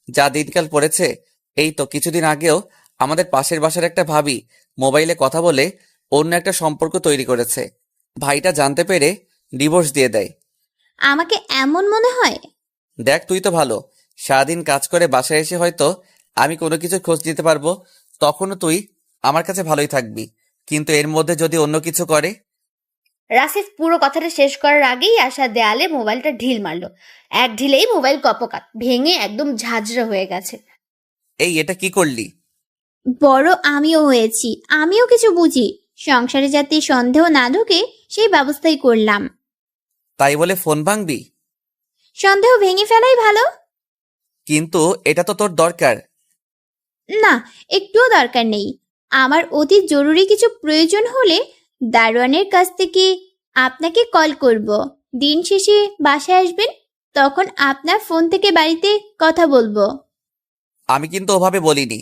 যা দিনকাল পড়েছে, এই তো কিছুদিন আগেও আমাদের পাশের বাসার একটা ভাবি মোবাইলে কথা বলে অন্য একটা সম্পর্ক তৈরি করেছে। ভাইটা জানতে পেরে ডিভোর্স দিয়ে দেয়। আমাকে এমন মনে হয়? দেখ, তুই তো ভালো, সারাদিন কাজ করে বাসায় এসে হয়তো আমি কোনো কিছু খোঁজ দিতে পারবো, তখনও তুই আমার কাছে ভালোই থাকবি। কিন্তু এর মধ্যে যদি অন্য কিছু করে। রাসিফ পুরো কথাটা শেষ করার আগেই আশা দেয়ালে মোবাইলটা ঢিল মারলো। এক ঢিলেই মোবাইল কপকাত ভেঙে একদম ঝাঁঝরা হয়ে গেছে। এই, এটা কি করলি? বড় আমিও হয়েছি, আমিও কিছু বুঝি। সংসারে যাতে সন্দেহ না ঢোকে সেই ব্যবস্থাই করলাম। তাই বলে ফোন ভাঙবি? সন্দেহ ভেঙে ফেলাই ভালো। কিন্তু এটা তো তোর দরকার। না, একটুও দরকার নেই। আমার অতি জরুরি কিছু প্রয়োজন হলে দারোয়ানের কাছ থেকে আপনাকে কল করব। দিন শেষে বাসায় আসবেন, তখন আপনার ফোন থেকে বাড়িতে কথা বলবো। আমি কিন্তু ওভাবে বলিনি।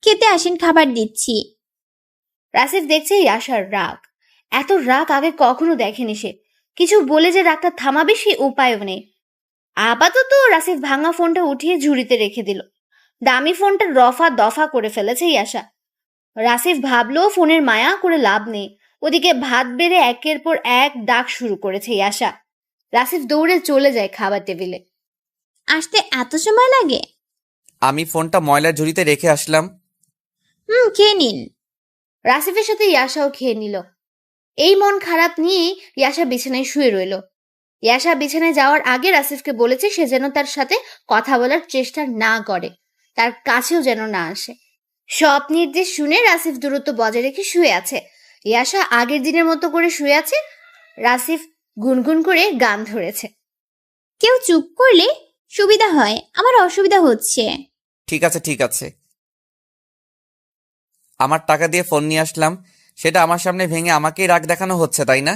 খেতে আসেন, খাবার দিচ্ছি। রাসিফ দেখছে ইয়াশার রাগ। এত রাগ আগে কখনো দেখেনি সে। কিছু বলে যে রাগটা থামাবে সে উপায়ও নেই। আপাতত রাসিফ ভাঙা ফোনটা উঠিয়ে ঝুড়িতে রেখে দিল। দামি ফোনটা রফা দফা করে ফেলেছে ইয়াশা। রাসিফ ভাবলো ফোনের মায়া করে লাভ নেই। ওদিকে ভাত বেড়ে একের পর এক ডাক শুরু করেছে ইয়াশা। রাসিফ দৌড়ে চলে যায় খাবার টেবিলে। আসতে এত সময় লাগে? আমি ফোনটা ময়লার ঝুড়িতে রেখে আসলাম। খেয়ে নিন। রাসিফের সাথে ইয়াশাও খেয়ে নিল। এই মন খারাপ নিয়ে ইয়াশা বিছানায় শুয়ে রইল। ইয়াশা বিছানায় যাওয়ার আগে রাসিফকে বলেছে সে যেন তার সাথে কথা বলার চেষ্টা না করে, তার কাছেও যেন না আসে। সব নির্দেশ শুনে রাসিফ দূরত্ব বজায় রেখে শুয়ে আছে। ইয়াশা আগের দিনের মতো করে শুয়ে আছে। রাসিফ গুনগুন করে গান ধরেছে। কেউ চুপ করলে সুবিধা হয়, আমার অসুবিধা হচ্ছে। ঠিক আছে ঠিক আছে। আমার টাকা দিয়ে ফোন নিয়ে আসলাম, সেটা আমার সামনে ভেঙে আমাকেই রাগ দেখানো হচ্ছে, তাই না?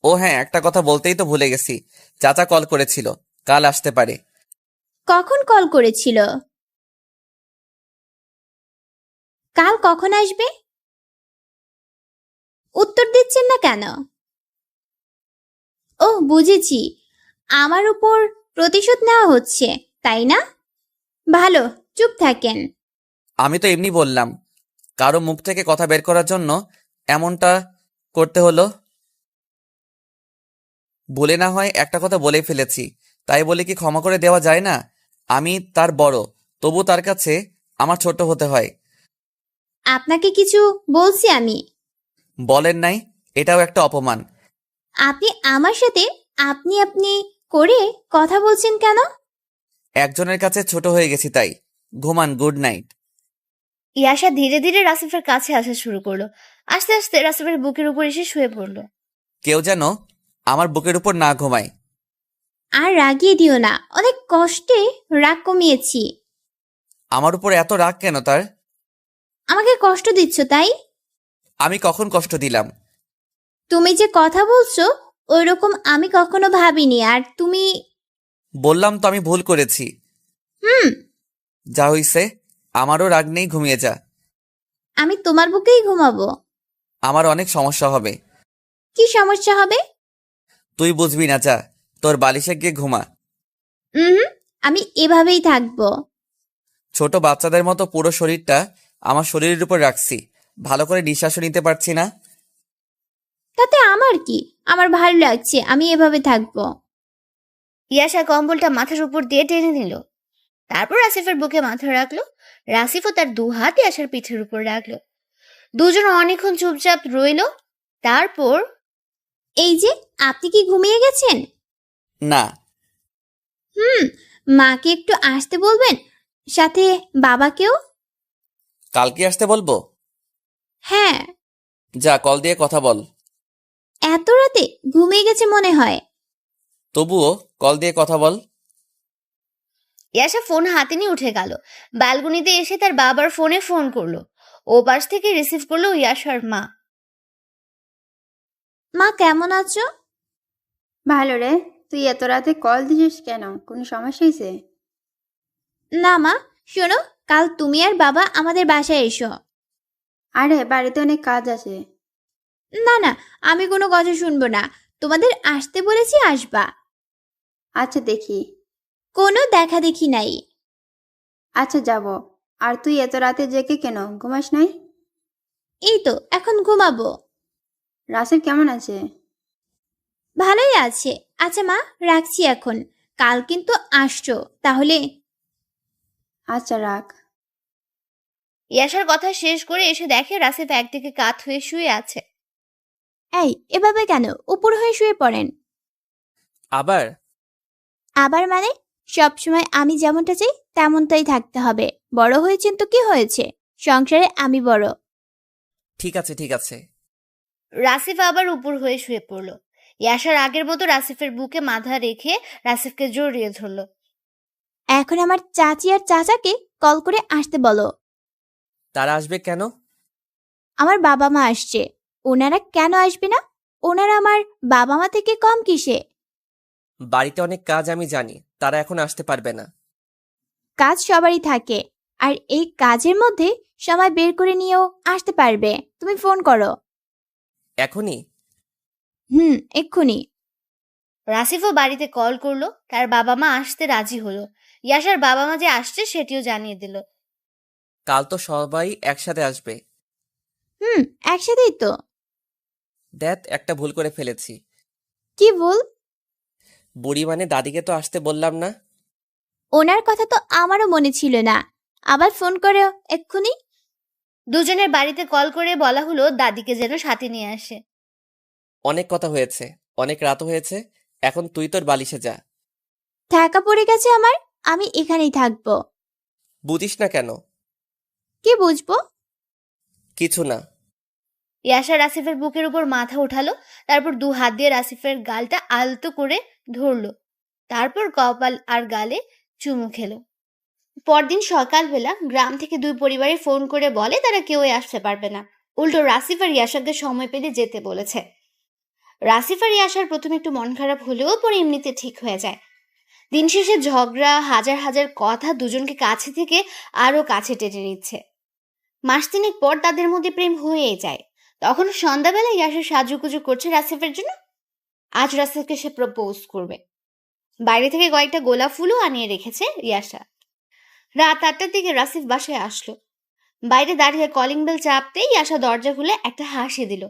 ও হ্যাঁ, একটা কথা বলতেই তো ভুলে গেছি। চাচা কল করেছিল, কাল আসতে পারে। কখন কল করেছিল? কাল কখন আসবে? উত্তর দিচ্ছেন না কেন? ও বুঝেছি, আমার উপর প্রতিশোধ নেওয়া হচ্ছে, তাই না? ভালো, চুপ থাকেন। আমি তো এমনি বললাম, কারো মুখ থেকে কথা বের করার জন্য এমনটা করতে হলো। বলে না হয় একটা কথা বলে ফেলেছি, তাই বলে কি ক্ষমা করে দেওয়া যায় না? আমি তার বড়, তবু তার কাছে আমার ছোট হতে হয়। আপনাকে কিছু বলছি আমি? বলেন নাই, এটাও একটা অপমান। আপনি আমার সাথে আপনি আপনি করে কথা বলছেন কেন? একজনের কাছে ছোট হয়ে গেছি তাই। ঘুমান, গুড নাইট। ইয়াশা ধীরে ধীরে রাসিফের কাছে আসা শুরু করলো। আস্তে আস্তে রাসিফের বুকের উপর এসে শুয়ে পড়লো। কেউ যেন আমার বুকের উপর না ঘুমায়। আর রাগিয়ে দিও না, অনেক কষ্টে রাগ কমিয়েছি। আমার উপর এত রাগ কেন তার? আমাকে কষ্ট দিচ্ছ তাই? আমি কখন কষ্ট দিলাম? তুমি যে কথা বলছো ওইরকম আমি কখনো ভাবিনি। আর তুমি? বললাম তো আমি ভুল করেছি। হুম। যা হইছে, আমারও রাগ নেই, ঘুমিয়ে যা। আমি তোমার বুকেই ঘুমাবো? আমার অনেক সমস্যা হবে। কি সমস্যা হবে? তুই বুঝবি না, যা তোর বালিশে গিয়ে ঘুমা। হুম, আমি এভাবেই থাকবো। ছোট বাচ্চাদের মতো পুরো শরীরটা আমার শরীরের উপর রাখছি, ভালো করে নিঃশ্বাসও নিতে পারছি না। তাতে আমার কি? আমার ভালো লাগছে, আমি এভাবে থাকবো। ইয়াশা কম্বলটা মাথার উপর দিয়ে টেনে নিল। তারপর রাসিফের বুকে মাথা রাখলো। রাসিফও তার দু হাত ইয়াশার পিঠের উপর রাখলো। দুজন অনেকক্ষণ চুপচাপ রইল। তারপর এই যে, আপনি কি ঘুমিয়ে গেছেন? না। হুম, মাকে একটু আসতে বলবেন, সাথে বাবাকেও। কালকে আসতে বলবো? হ্যাঁ। যা, কল দিয়ে কথা বল। এত রাতে ঘুমিয়ে গেছে মনে হয়। তবুও কল দিয়ে কথা বল। ইয়াশা ফোন হাতে নিয়ে উঠে গেল। ব্যালকনিতে এসে তার বাবার ফোনে ফোন করলো। ও পাশ থেকে রিসিভ করলো ইয়াশার মা। মা কেমন আছো? ভালো রে। তুই এত রাতে কল দিছিস কেন? কোনো সমস্যা হয়েছে? না মা, শোনো, কাল তুমি আর বাবা আমাদের বাসায় এসো। আরে বাড়িতে অনেক কাজ আছে। না না, আমি কোনো কথা শুনবো না। তোমাদের আসতে বলেছি, আসবা। আচ্ছা দেখি। কোনো দেখা দেখি নাই। আচ্ছা যাব। আর তুই এত রাতে জেগে কেন? ঘুমাস নাই? এই তো এখন ঘুমাবো। রাসেল কেমন আছে? ভালোই আছে। আচ্ছা মা, রাখছি এখন। কাল কিন্তু আসছো তাহলে। আচ্ছা রাখ। ইয়াশার কথা শেষ করে এসে দেখে রাসিফ একদিকে কাত হয়ে শুয়ে আছে। এই, এভাবে কেন উপর হয়ে শুয়ে পড়েন? আবার? আবার মানে? সবসময় আমি যেমনটা চাই তেমনটাই থাকতে হবে। বড় হয়েছেন তো কি হয়েছে, সংসারে আমি বড়। ঠিক আছে ঠিক আছে। রাসিফ আবার উপর হয়ে শুয়ে পড়লো। ইয়াশার আগের মতো রাসিফের বুকে মাথা রেখে রাসিফকে জড়িয়ে ধরলো। এখন আমার চাচি আর চাচাকে কল করে আসতে বলো। তারা আসবে কেন? আমার বাবা মা আসছে। ওনারা কেন আসবে না? ওনারা আমার বাবা মা থেকে কম কিসে? বাড়িতে অনেক কাজ আমি জানি, তারা এখন আসতে পারবে না। কাজ সবারই থাকে, আর এই কাজের মধ্যে সময় বের করে নিয়েও আসতে পারবে। তুমি ফোন করো। এখনই? এক্ষুনি। রাসিফও বাড়িতে কল করলো, তার বাবা মা আসতে রাজি হলো। ইয়াশার বাবা মা যে আসছে সেটিও জানিয়ে দিল। কাল তো সবাই একসাথে আসবে। একসাথেই তো। দেখ, একটা ভুল করে ফেলেছি। কি বল? বুড়ি মানে দাদিকে তো আসতে বললাম না। ওনার কথা তো আমারও মনে ছিল না। আবার ফোন করো এক্ষুনি। দুজনের বাড়িতে কল করে বলা হলো দাদিকে যেন সাথে নিয়ে আসে। অনেক কথা হয়েছে, অনেক রাতও হয়েছে, এখন তুই তোর বালিশে যা। ঢাকা পড়ে গেছে আমার, আমি এখানেই থাকবো। বুঝিস না কেন? কি বুঝবো? কিছু না। ইয়াশা রাসিফের বুকের উপর মাথা উঠালো, তারপর 2 হাত দিয়ে রাসিফের গালটা আলতো করে ধরলো, তারপর কপাল আর গালে চুমু খেলো। পরদিন সকালবেলা গ্রাম থেকে 2 পরিবারে ফোন করে বলে তারা কেউই আসতে পারবে না, উল্টো রাসিফ আর ইয়াশাকে সময় পেলে যেতে বলেছে। রাসিফ আর ইয়াশার প্রথমে একটু মন খারাপ হলেও পরে এমনিতে ঠিক হয়ে যায়। দিন শেষে ঝগড়া, হাজার হাজার কথা দুজনকে কাছে থেকে আরো কাছে টেনে নিচ্ছে। মাস 3 পর তাদের মধ্যে প্রেম হয়েই যায়। তখন সন্ধ্যাবেলা ইয়াশা সাজুগুজু করছে রাসিফের জন্য। আজ রাসিফকে সে প্রপোজ করবে। বাইরে থেকে কয়েকটা গোলাপ ফুলও আনিয়ে রেখেছে ইয়াশা। রাত 8টার দিকে রাসিফ বাসায় আসলো। বাইরে দাঁড়িয়ে কলিং বেল চাপতেই ইয়াশা দরজা খুলে একটা হাসি দিল,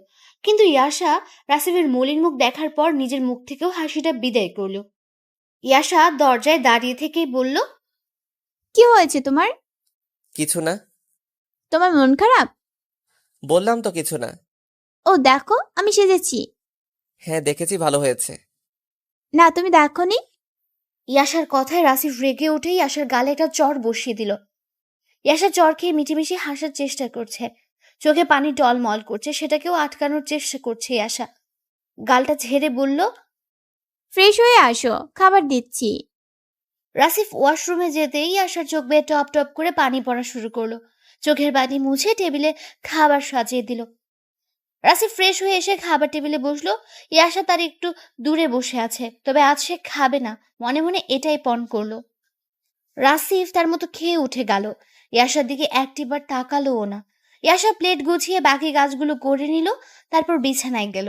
কিন্তু ইয়াশা রাসিফের মলিন মুখ দেখার পর নিজের মুখ থেকেও হাসিটা বিদায় করলো। ইয়াশা দরজায় দাঁড়িয়ে থেকেই বলল, কি হয়েছে তোমার? কিছু না। তোমার মন খারাপ? বললাম তো কিছু না। ও দেখো, আমি সেজেছি। হ্যাঁ দেখেছি, ভালো হয়েছে। না, তুমি দেখোনি? ইয়াশার কথায় রাসিফ রেগে উঠেই ইয়াশার গালে একটা চড় বসিয়ে দিল। ইয়াশা চড় খেয়ে মিটিমিটি হাসার চেষ্টা করছে, চোখে পানি টলমল করছে, সেটাকেও আটকানোর চেষ্টা করছে ইয়াশা। গালটা ঝেড়ে বলল, ফ্রেশ হয়ে আসো, খাবার দিচ্ছি। রাসিফ ওয়াশরুমে যেতেই ইয়াশার চোখ বেয়ে টপ টপ করে পানি পড়া শুরু করলো। চোখের পানি মুছে টেবিলে খাবার সাজিয়ে দিল। রাসিফ ফ্রেশ হয়ে এসে খাবার টেবিলে বসলো। ইয়াশা তার একটু দূরে বসে আছে, তবে আজ সে খাবে না, মনে মনে এটাই পণ করলো। রাসিফ তার মতো খেয়ে উঠে গেল, ইয়াশার দিকে একটিবার তাকালোও না। ইয়াশা প্লেট গুছিয়ে বাকি কাজগুলো করে নিল, তারপর বিছানায় গেল।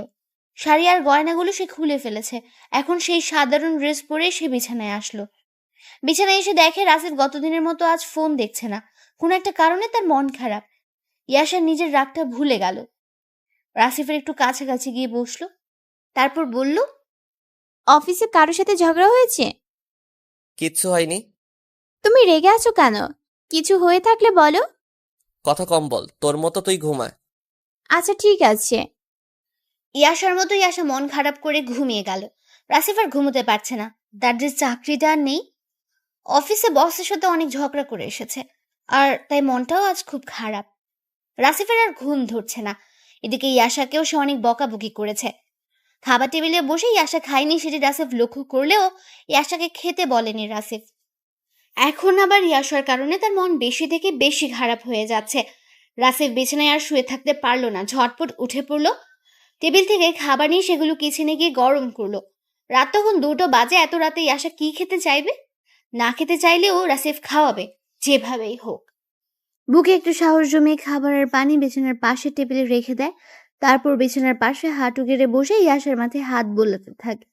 শাড়ি আর গয়নাগুলো সে খুলে ফেলেছে, এখন সেই সাধারণ ড্রেস পরে সে বিছানায় আসলো। বিছানায় এসে দেখে রাসিফ গতদিনের মতো আজ ফোন দেখছে না, কোনো একটা কারণে তার মন খারাপ। ইয়াশা নিজের রাগটা ভুলে গেল। রাসিফের একটু কাছাকাছি গিয়ে বসলো, তারপর বলল, অফিসে কারোর সাথে ঝগড়া হয়েছে? কিচ্ছু হয়নি। তুমি রেগে আছো কেন? কিছু হয়ে থাকলে বলো। কথা কম বল, তোর মতো তুই ঘুমা। আচ্ছা ঠিক আছে। ইয়াশার মতো ইয়াশা মন খারাপ করে ঘুমিয়ে গেল। রাসিফ আর ঘুমোতে পারছে না, তার যে চাকরিটা আর নেই। অফিসে বসের সাথে অনেক ঝগড়া করে এসেছে, আর তাই মনটাও আজ খুব খারাপ। রাসিফের আর ঘুম ধরছে না। এদিকে ইয়াশাকেও সে অনেক বকাবকি করেছে। খাবার টেবিলে বসে ইয়াশা খায়নি সেটি রাসিফ লক্ষ্য করলেও ইয়াশাকে খেতে বলেনি রাসিফ। এখন আবার ইয়াশার কারণে তার মন বেশি থেকে বেশি খারাপ হয়ে যাচ্ছে। রাসিফ বিছানায় আর শুয়ে থাকতে পারলো না, ঝটপট উঠে পড়লো। টেবিল থেকে খাবার নিয়ে সেগুলো কিচেনে গিয়ে গরম করলো। রাত তখন 2টো বাজে, এত রাতে ইয়াশা কি খেতে চাইবে? না খেতে চাইলেও রাসিফ খাওয়াবে, যেভাবেই হোক। বুকে একটু সাহস জমিয়ে খাবার আর পানি বিছানার পাশে টেবিলে রেখে দেয়, তারপর বিছানার পাশে হাঁটু গেড়ে বসে ইয়াশার মাথায় হাত বোলাতে থাকে।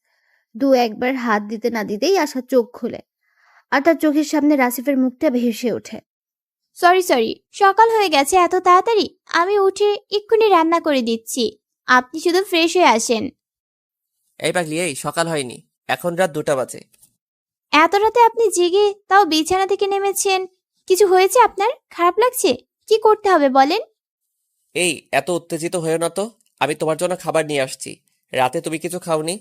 2-1বার হাত দিতে না দিতেই ইয়াশা চোখ খুলে, আর তার চোখের সামনে রাসিফের মুখটা ভেসে ওঠে। সরি, সকাল হয়ে গেছে এত তাড়াতাড়ি? আমি উঠে এক্ষুনি রান্না করে দিচ্ছি, আপনি শুধু ফ্রেশ হয়ে আসেন। এই পাগলি, এই সকাল হয়নি, এখন রাত 2টা বাজে। এত রাতে আপনি জেগে তাও বিছানা থেকে নেমেছেন? কিছু হয়েছে আপনার? খারাপ লাগছে? কি করতে হবে বলেন? এই এত উত্তেজিত হয়েও না তো, আমি তোমার জন্য খাবার নিয়ে আসছি। রাতে তুমি কিছু খাওনি?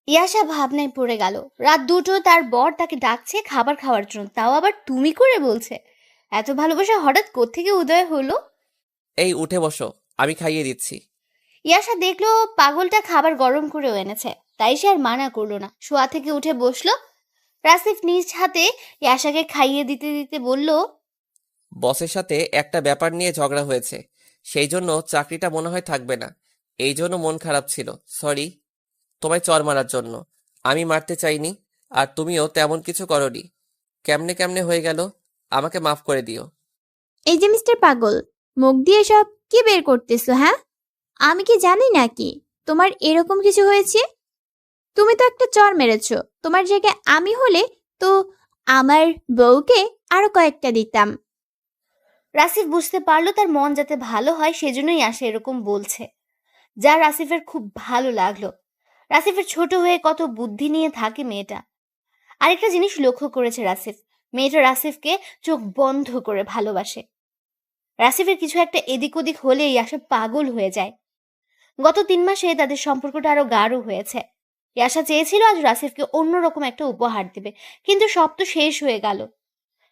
ইয়াশা ভাবনায় পড়ে গেল। রাত 2টো, তার বর তাকে ডাকছে খাবার খাওয়ার জন্য, তাও আবার তুমি করে বলছে। এত ভালোবাসা হঠাৎ কোত্থেকে উদয় হলো? এই উঠে বসো, আমি খাইয়ে দিচ্ছি। ইয়াশা দেখলো পাগলটা খাবার গরম করেও এনেছে, তাই সে আর মানা করলো না। শোয়া থেকে উঠে বসলো, রাসিফ নিজ হাতে ইয়াশাকে খাইয়ে দিতে দিতে বলল, বসের সাথে একটা ব্যাপার নিয়ে ঝগড়া হয়েছে, সেই জন্য চাকরিটা মনে হয় থাকবে না। এই জন্য মন খারাপ ছিল। সরি তোমায় চর মারার জন্য। আমি মারতে চাইনি, আর তুমিও তেমন কিছু করনি। কেমনে কেমনে হয়ে গেল, আমাকে মাফ করে দিও। এই যে মিস্টার পাগল, মুখ দিয়ে সব কি বের করতেছো? হ্যাঁ, আমি কি জানি নাকি তোমার এরকম কিছু হয়েছে? তুমি তো একটা চর মেরেছো। তোমার জায়গায় আমি হলে তো আমার বউকে আরো কয়েকটা দিতাম। রাসিফ বুঝতে পারলো তার মন যাতে ভালো হয় সেজন্যই ইয়াশা এরকম বলছে, যা রাসিফের খুব ভালো লাগলো। রাসিফের ছোট হয়ে কত বুদ্ধি নিয়ে থাকে মেয়েটা। আরেকটা জিনিস লক্ষ্য করেছে রাসিফ, মেয়েটা রাসিফকে চোখ বন্ধ করে ভালোবাসে। রাসিফের কিছু একটা এদিক ওদিক হলে ইয়াশা পাগল হয়ে যায়। গত 3 মাসে তাদের সম্পর্কটা আরো গাঢ় হয়েছে। ইয়াশা চেয়েছিল আজ রাসিফকে অন্যরকম একটা উপহার দেবে, কিন্তু সব তো শেষ হয়ে গেল।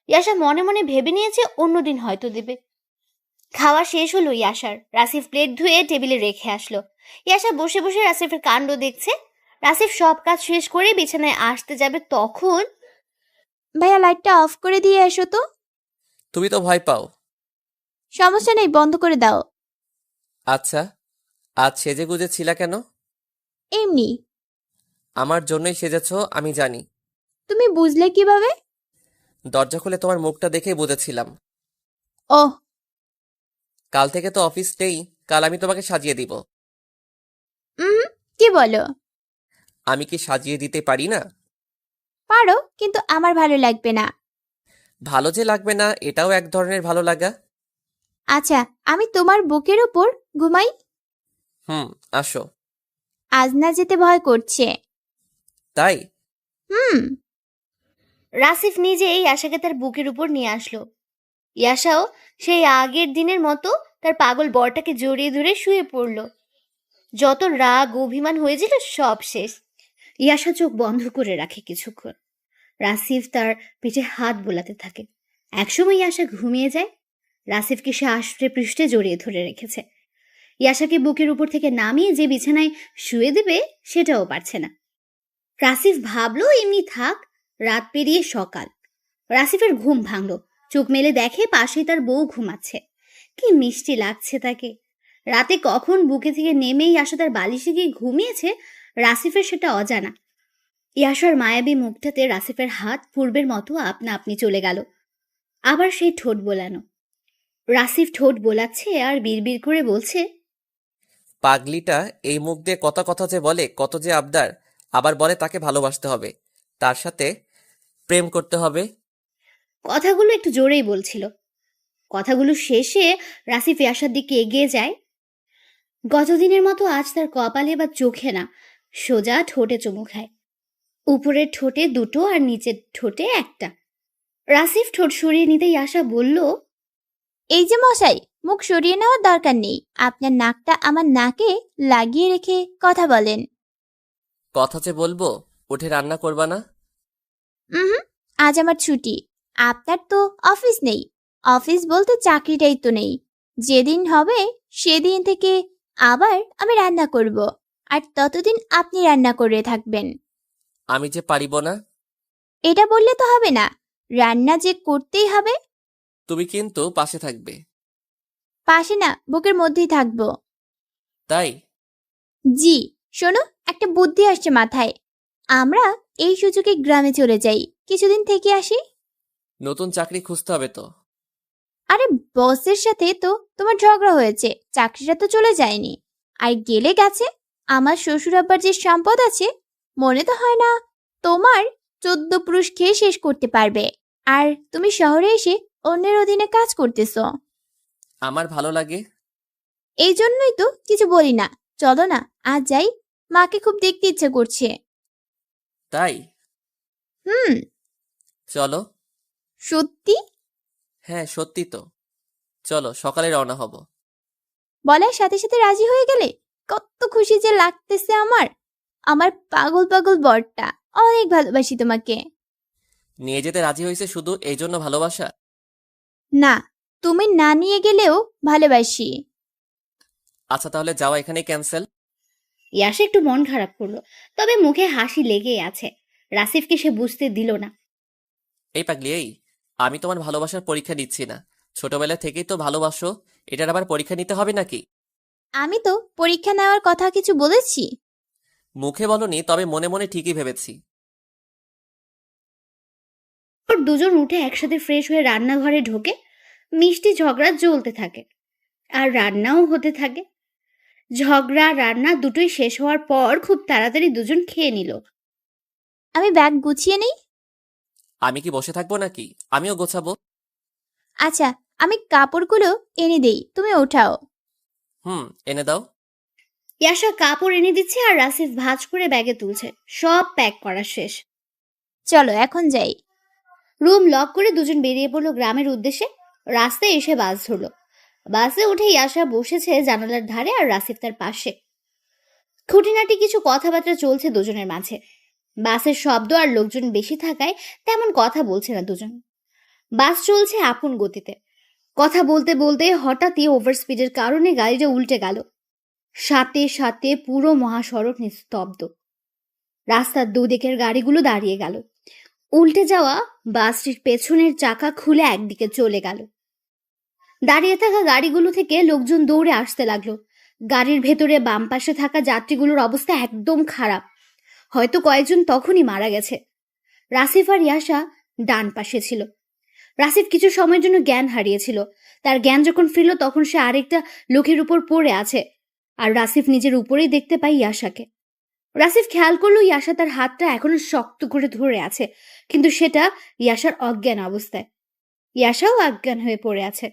ইয়াশা মনে মনে ভেবে নিয়েছে অন্যদিন হয়তো দেবে। খাওয়া শেষ হলো ইয়াশার। রাসিফ প্লেট ধুয়ে টেবিলে রেখে আসলো। ইয়াশা বসে বসে রাসিফের কাণ্ড দেখছে। রাসিফ সব কাজ শেষ করে বিছানায় আসতে যাবে তখন ভাইয়া, লাইটটা অফ করে দিয়ে এসো তো। তুমি তো ভয় পাও। সমস্যা নেই, বন্ধ করে দাও। আচ্ছা, আজ সেজে গুজে ছিলা কেন? এমনি। আমার জন্যই সেজেছো আমি জানি। তুমি বুঝলে কিভাবে? দরজা খুলে তোমার মুখটা দেখেই বুঝেছিলাম। ওহ, কাল থেকে তো অফিস নেই, কাল আমি তোমাকে সাজিয়ে দিব। কি বলো? আমি কি সাজিয়ে দিতে পারি না? পারো, কিন্তু আমার ভালো লাগবে না। ভালো যে লাগবে না এটাও এক ধরনের ভালো লাগা। আচ্ছা, আমি তোমার বুকের উপর ঘুমাই। আসো। আজ না যেতে ভয় করছে। তাই? রাসিফ নিজেই ইয়াশাকে তার বুকের উপর নিয়ে আসলো। ইয়াশাও সেই আগের দিনের মতো তার পাগল বরটাকে জড়িয়ে ধরে শুয়ে পড়ল। যত রাগ অভিমান হয়েছিল সব শেষ। ইয়াশা চোখ বন্ধ করে রাখে কিছুক্ষণ। রাসিফ তার পিঠে হাত বোলাতে থাকে। একসময় ইয়াশা ঘুমিয়ে যায়। রাসিফকে সে আষ্টে পৃষ্ঠে জড়িয়ে ধরে রেখেছে। ইয়াশাকে বুকের উপর থেকে নামিয়ে যে বিছানায় শুয়ে দেবে সেটাও পারছে না। রাসিফ ভাবলো এমনি থাক। রাত পেরিয়ে সকাল। রাসিফের ঘুম ভাঙলো। চোখ মেলে দেখে পাশে তার বউ ঘুমাচ্ছে। কি মিষ্টি লাগছে তাকে। রাতে কখন বুকে থেকে নেমেই ইয়াশা তার বালিশে গিয়ে ঘুমিয়েছে রাসিফের সেটা অজানা। ইয়াশার মায়াবী মুখটাতে রাসিফের হাত পূর্বের মতো আপনা আপনি চলে গেল। আবার সেই ঠোঁট বোলানো। রাসিফ ঠোঁট বোলাচ্ছে আর বিড়বিড় করে বলছে, পাগলিটা এই মুখ দিয়ে কত কথা যে বলে, কত যে আবদার। আবার বলে তাকে ভালোবাসতে হবে, তার সাথে প্রেম করতে হবে। কথাগুলো একটু জোরেই বলছিল। কথাগুলো শেষে রাসিফ ইয়াশার দিকে এগিয়ে যায়। গতদিনের মতো আজ তার কপালে বা চোখে না, সোজা ঠোঁটে চুমু খায়। উপরের ঠোঁটে 2 আর নিচের ঠোঁটে 1। রাসিফ ঠোঁট সরিয়ে নিতে ইয়াশা বলল, এই যে মশাই, মুখ সরিয়ে নেওয়ার দরকার নেই। আপনার নাকটা আমার নাকে লাগিয়ে রেখে কথা বলেন। কথা যে বলবো, উঠে রান্না করবা না? আজ আমার ছুটি। আপনার তো অফিস নেই। অফিস বলতে চাকরিটাই তো নেই। যেদিন হবে সেদিন থেকে আবার আমি রান্না করব, আর ততদিন আপনি রান্না করে থাকবেন। আমি যে পারিব না। এটা বললে তো হবে না, রান্না যে করতেই হবে। তুমি কিন্তু পাশে থাকবে। পাশে না, বুকের মধ্যেই থাকবো। তাই? জি। শোনো, একটা বুদ্ধি আসছে মাথায়। আমরা এই সুযোগে গ্রামে চলে যাই, কিছুদিন থেকে আসি। নতুন চাকরি খুঁজতে হবে তো। আরে বসের সাথে তো তোমার ঝগড়া হয়েছে, চাকরিটা তো চলে যায়নি। আর গেলে গেছে, আমার শ্বশুর আব্বার যে সম্পদ আছে, মনে তো হয় না তোমার 14 পুরুষ খেয়ে শেষ করতে পারবে। আর তুমি শহরে এসে অন্যের অধীনে কাজ করতেছো। আমার ভালো লাগে। এই জন্যই তো কিছু বলি না। চলো না, আজ যাই, মাকে খুব দেখতে ইচ্ছে করছে। তাই? হুম। চলো। সত্যি? হ্যাঁ সত্যি তো। চলো, সকালে রওনা হব। বলার সাথে সাথে রাজি হয়ে গেলে কত খুশি যে লাগতেছে আমার। আমার পাগল পাগল বরটা, অনেক ভালোবাসি তোমাকে। নিয়ে যেতে রাজি হয়েছে শুধু এই জন্য ভালোবাসা? না, তুমি না নিয়ে গেলেও ভালোবাসি। আচ্ছা তাহলে যাওয়া এখানেই ক্যান্সেল। ইয়াশা একটু মন খারাপ করলো, তবে মুখে হাসি লেগেই আছে। রাসিফকে সে বুঝতে দিল না। এই পাগলি এই, আমি তোমার ভালোবাসার পরীক্ষা নিচ্ছি না। ছোটবেলা থেকেই তো ভালোবাসো, এটার আবার পরীক্ষা নিতে হবে নাকি? আমি তো পরীক্ষা নেওয়ার কথা কিছু বলেছি? মুখে বলনি, তবে মনে মনে ঠিকই ভেবেছি। ওর দুজন উঠে একসাথে ফ্রেশ হয়ে রান্নাঘরে ঢোকে। মিষ্টি ঝগড়া জ্বলতে থাকে আর রান্নাও হতে থাকে। ঝগড়া রান্না দুটোই শেষ হওয়ার পর খুব তাড়াতাড়ি দুজন খেয়ে নিল। আমি ব্যাগ গুছিয়ে নেই। আমি কি বসে থাকবো নাকি? আমিও গোছাবো। আচ্ছা, আমি কাপড়গুলো এনে দেই, তুমি ওঠাও। এনে দাও। ইয়াশা কাপড় এনে দিচ্ছে আর রাসিফ ভাঁজ করে ব্যাগে তুলছে। সব প্যাক করা শেষ। চলো এখন যাই। রুম লক করে দুজন বেরিয়ে পড়লো গ্রামের উদ্দেশ্যে। রাস্তায় এসে বাস ধরলো। বাসে উঠে ইয়াশা বসেছে জানালার ধারে আর রাসিফ তার পাশে। খুঁটিনাটি কিছু কথাবার্তা চলছে দুজনের মাঝে। বাসের শব্দ আর লোকজন বেশি থাকায় তেমন কথা বলছে না দুজন। বাস চলছে আপন গতিতে। কথা বলতে বলতে হঠাৎই ওভার স্পিডের কারণে গাড়িটা উল্টে গেল। সাথে সাথে পুরো মহাসড়ক নিস্তব্ধ। রাস্তার দুদিকের গাড়িগুলো দাঁড়িয়ে গেল। উল্টে যাওয়া বাসটির পেছনের চাকা খুলে একদিকে চলে গেল। দাঁড়িয়ে থাকা গাড়িগুলো থেকে লোকজন দৌড়ে আসতে লাগলো। গাড়ির ভেতরে বাম পাশে থাকা যাত্রীগুলোর অবস্থা একদম খারাপ। হয়তো কয়েকজন তখনই মারা গেছে। রাসিফ আর ইয়াশা ডান পাশে ছিল। রাসিফ কিছু সময়ের জন্য জ্ঞান হারিয়েছিল। তার জ্ঞান যখন ফিরল তখন সে আরেকটা লোকের উপর পড়ে আছে আর রাসিফ নিজের উপরেই দেখতে পায় ইয়াশাকে। রাসিফ খেয়াল করলো ইয়াশা তার হাতটা এখনো শক্ত করে ধরে আছে, কিন্তু সেটা ইয়াশার অজ্ঞান অবস্থায়। ইয়াশাও অজ্ঞান হয়ে পড়ে আছে।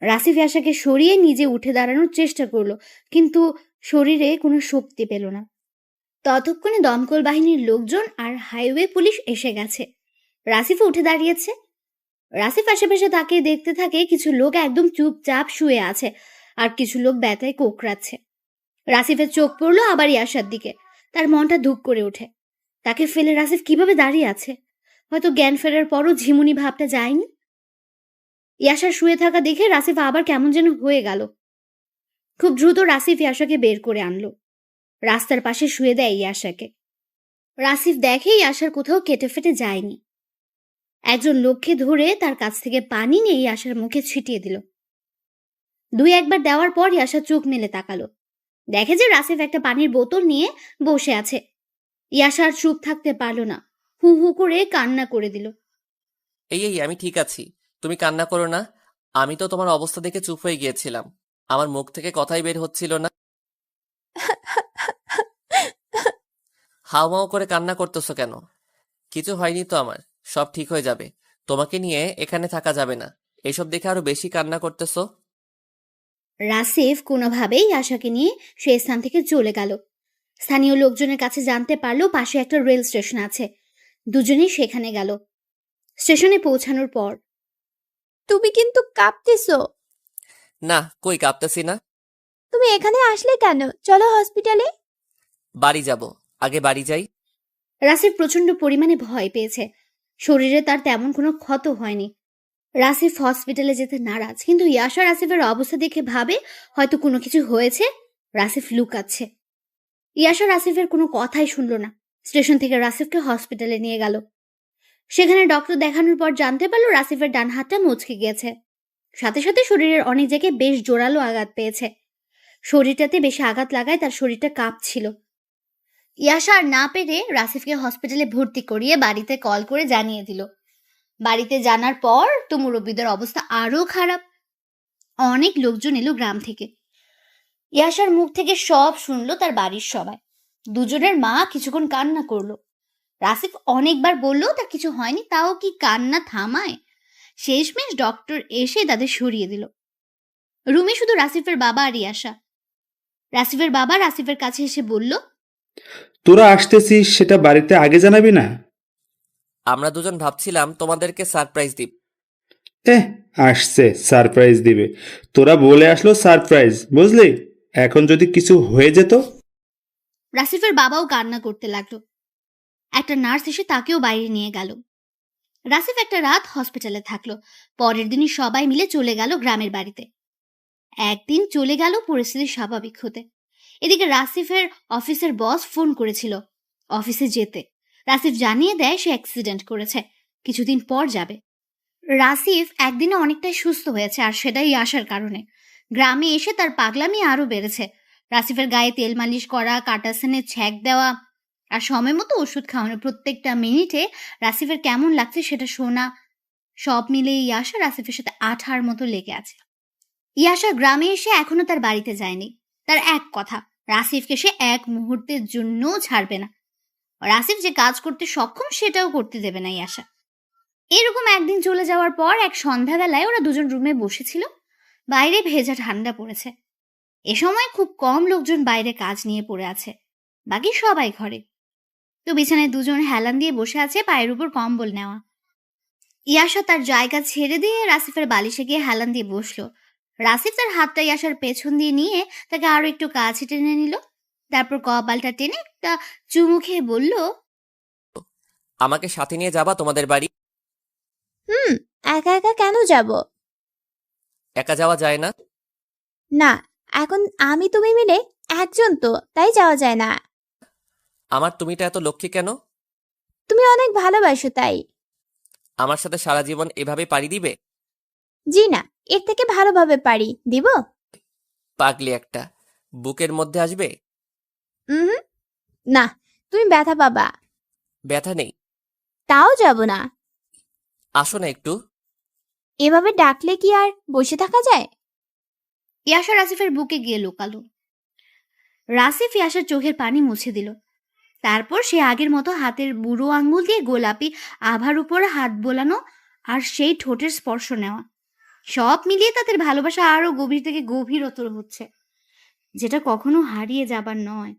রাসিফ ইয়াশাকে সরিয়ে নিজে উঠে দাঁড়ানোর চেষ্টা করলো, কিন্তু শরীরে কোনো শক্তি পেল না। ততক্ষণে দমকল বাহিনীর লোকজন আর হাইওয়ে পুলিশ এসে গেছে। রাসিফ উঠে দাঁড়িয়েছে। রাসিফ আশেপাশে তাকিয়ে দেখতে থাকে কিছু লোক একদম চুপচাপ শুয়ে আছে আর কিছু লোক ব্যথায় কোকড়াচ্ছে। রাসিফের চোখ পড়লো আবার ইয়াশার দিকে। তার মনটা ধুক করে ওঠে। তাকে ফেলে রাসিফ কিভাবে দাঁড়িয়ে আছে? হয়তো জ্ঞান ফেরার পরও ঝিমুনি ভাবটা যায়নি। ইয়াশা শুয়ে থাকা দেখে রাসিফ আবার কেমন যেন হয়ে গেল। খুব দ্রুত রাসিফ ইয়াশাকে বের করে আনলো। রাস্তার পাশে শুয়ে দেয় ইয়াশাকে। রাসিফ দেখে ইয়াশার কোথাও কেটে ফেটে যায়নি। একজন লোককে ধরে তার কাছ থেকে পানি নিয়ে ইয়াশার মুখে ছিটিয়ে দিল। দুই একবার দেওয়ার পর ইয়াশা চোখ মেলে তাকালো। দেখে যে রাসিফ একটা পানির বোতল নিয়ে বসে আছে। ইয়াশা আর চুপ থাকতে পারল না, হু হু করে কান্না করে দিল। এই এই, আমি ঠিক আছি, তুমি কান্না করো না। আমি তো তোমার অবস্থা দেখে চুপ হয়ে গিয়েছিলাম, আমার মুখ থেকে কথাই বের হচ্ছিল না। হাউমাউ করে কান্না করতেছো কেন? কিছু হয়নি তো আমার, সব ঠিক হয়ে যাবে। তোমাকে নিয়ে এখানে থাকা যাবে না, এসব দেখে আরো বেশি কান্না করতেছো। রাসিফ কোনোভাবেই আশাকে নিয়ে সে স্থান থেকে চলে গেল। স্থানীয় লোকজনের কাছে জানতে পারলো পাশে একটা রেল স্টেশন আছে। দুজনেই সেখানে গেল। স্টেশনে পৌঁছানোর পর, তুমি কিন্তু কাঁপতেছো। না, কই কাঁপতেছি না। তুমি এখানে আসলে কেন? চলো হসপিটালে। বাড়ি যাব, আগে বাড়ি যাই। রাসিফ প্রচন্ড পরিমাণে ভয় পেয়েছে। শরীরে তার তেমন কোনো ক্ষত হয়নি। রাসিফ হসপিটালে যেতে নারাজ, কিন্তু ইয়াশা রাসিফের অবস্থা দেখে ভাবে হয়তো কোনো কিছু হয়েছে। রাসিফ লুকাচ্ছে। ইয়াশা রাসিফের কোনো কথাই শুনল না। স্টেশন থেকে রাসিফকে হসপিটালে নিয়ে গেল। সেখানে ডক্টর দেখানোর পর জানতে পারলো রাসিফের ডান হাতটা মচকে গিয়েছে। সাথে সাথে শরীরের অনেক জায়গায় বেশ জোরালো আঘাত পেয়েছে। শরীরটাতে বেশি আঘাত লাগায় তার শরীরটা কাঁপছিল। ইয়াশা আর না পেরে রাসিফকে হসপিটালে ভর্তি করিয়ে বাড়িতে কল করে জানিয়ে দিল। বাড়িতে জানার পর তো মুরব্বীদের অবস্থা আরো খারাপ। অনেক লোকজন এলো গ্রাম থেকে। ইয়াশার মুখ থেকে সব শুনলো তার বাড়ির সবাই। দুজনের মা কিছুক্ষণ কান্না করলো। রাসিফ অনেকবার বললো তার কিছু হয়নি, তাও কি কান্না থামায়? শেষমেশ ডক্টর এসে তাদের সরিয়ে দিল। রুমে শুধু রাসিফের বাবা আর ইয়াশা। রাসিফের বাবা রাসিফের কাছে এসে বলল, তোরা আসতেছিস সেটা বাড়িতে আগে জানাবি না? আমরা দুজন ভাবছিলাম তোমাদেরকে সারপ্রাইজ দিব। আসছে সারপ্রাইজ দিবে, তোরা বলে আসলো সারপ্রাইজ, বুঝলি? এখন যদি কিছু হয়ে যেত। রাসিফের বাবাও কান্না করতে লাগলো। একটা নার্স এসে তাকেও বাইরে নিয়ে গেল। রাসিফ একটা রাত হসপিটালে থাকলো। পরের দিনই সবাই মিলে চলে গেল গ্রামের বাড়িতে। একদিন চলে গেল পরিস্থিতি স্বাভাবিক হতে। এদিকে রাসিফের অফিসের বস ফোন করেছিল অফিসে যেতে। রাসিফ জানিয়ে দেয় সে অ্যাক্সিডেন্ট করেছে, কিছুদিন পর যাবে। রাসিফ একদিনে অনেকটাই সুস্থ হয়েছে, আর সেটাই ইয়াশার কারণে। গ্রামে এসে তার পাগলামি আরো বেড়েছে। রাসিফের গায়ে তেল মালিশ করা, কাটাসেনে ছ্যাঁক দেওয়া আর সময় মতো ওষুধ খাওয়ানো, প্রত্যেকটা মিনিটে রাসিফের কেমন লাগছে সেটা শোনা, সব মিলে ইয়াশা রাসিফের সাথে আঠার মতো লেগে আছে। ইয়াশা গ্রামে এসে এখনো তার বাড়িতে যায়নি। তার এক কথা, রাসিফকে সে এক মুহূর্তের জন্যও ছাড়বে না। রাসিফ যে কাজ করতে সক্ষম সেটাও করতে দেবে না ইয়াশা। এরকম একদিন চলে যাওয়ার পর এক সন্ধ্যাবেলায় ওরা দুজন রুমে বসেছিল। বাইরে ভেজা ঠান্ডা পড়েছে। এ সময় খুব কম লোকজন বাইরে কাজ নিয়ে পড়ে আছে, বাকি সবাই ঘরে। তো বিছানায় দুজন হেলান দিয়ে বসে আছে, পায়ের উপর কম্বল নেওয়া। ইয়াশা তার জায়গা ছেড়ে দিয়ে রাসিফের বালিশে গিয়ে হেলান দিয়ে বসলো। রাসিফ তার হাতটা ইয়াশার পেছন দিয়ে নিয়ে তাকে আরো একটু কাছে টেনে নিল। তারপর কপালটা টেনে একটা চুমু খেয়ে বলল, আমাকে সাথে নিয়ে যাবা তোমাদের বাড়ি? একা একা কেন যাব? একা যাওয়া যায় না? না, এখন আমি তুমি মিলে একজন, তো তাই যাওয়া যায় না। আমার তুমিটা এত লক্ষ্মী কেন? তুমি অনেক ভালোবাসো তাই। আমার সাথে সারা জীবন এভাবে পাড়ি দিবে? জি না, এর থেকে ভালোভাবে পারি দিব। পাগলি একটা, বুকের মধ্যে আসবে? হুম, না, তুমি ব্যথা পাবা। ব্যথা নেই। তাও যাব না। আসো না একটু। এভাবে ডাকলে কি আর বসে থাকা যায়? ইয়াশা রাসিফের বুকে গিয়ে লুকালো। রাসিফ ইয়াশার চোখের পানি মুছে দিল। তারপর সে আগের মতো হাতের বুড়ো আঙ্গুল দিয়ে গোলাপি আভার উপরে হাত বোলানো আর সেই ঠোঁটের স্পর্শ নেওয়া, সব মিলিয়ে তাদের ভালোবাসা আরো গভীর থেকে গভীরতর হচ্ছে, যেটা কখনো হারিয়ে যাবার নয়।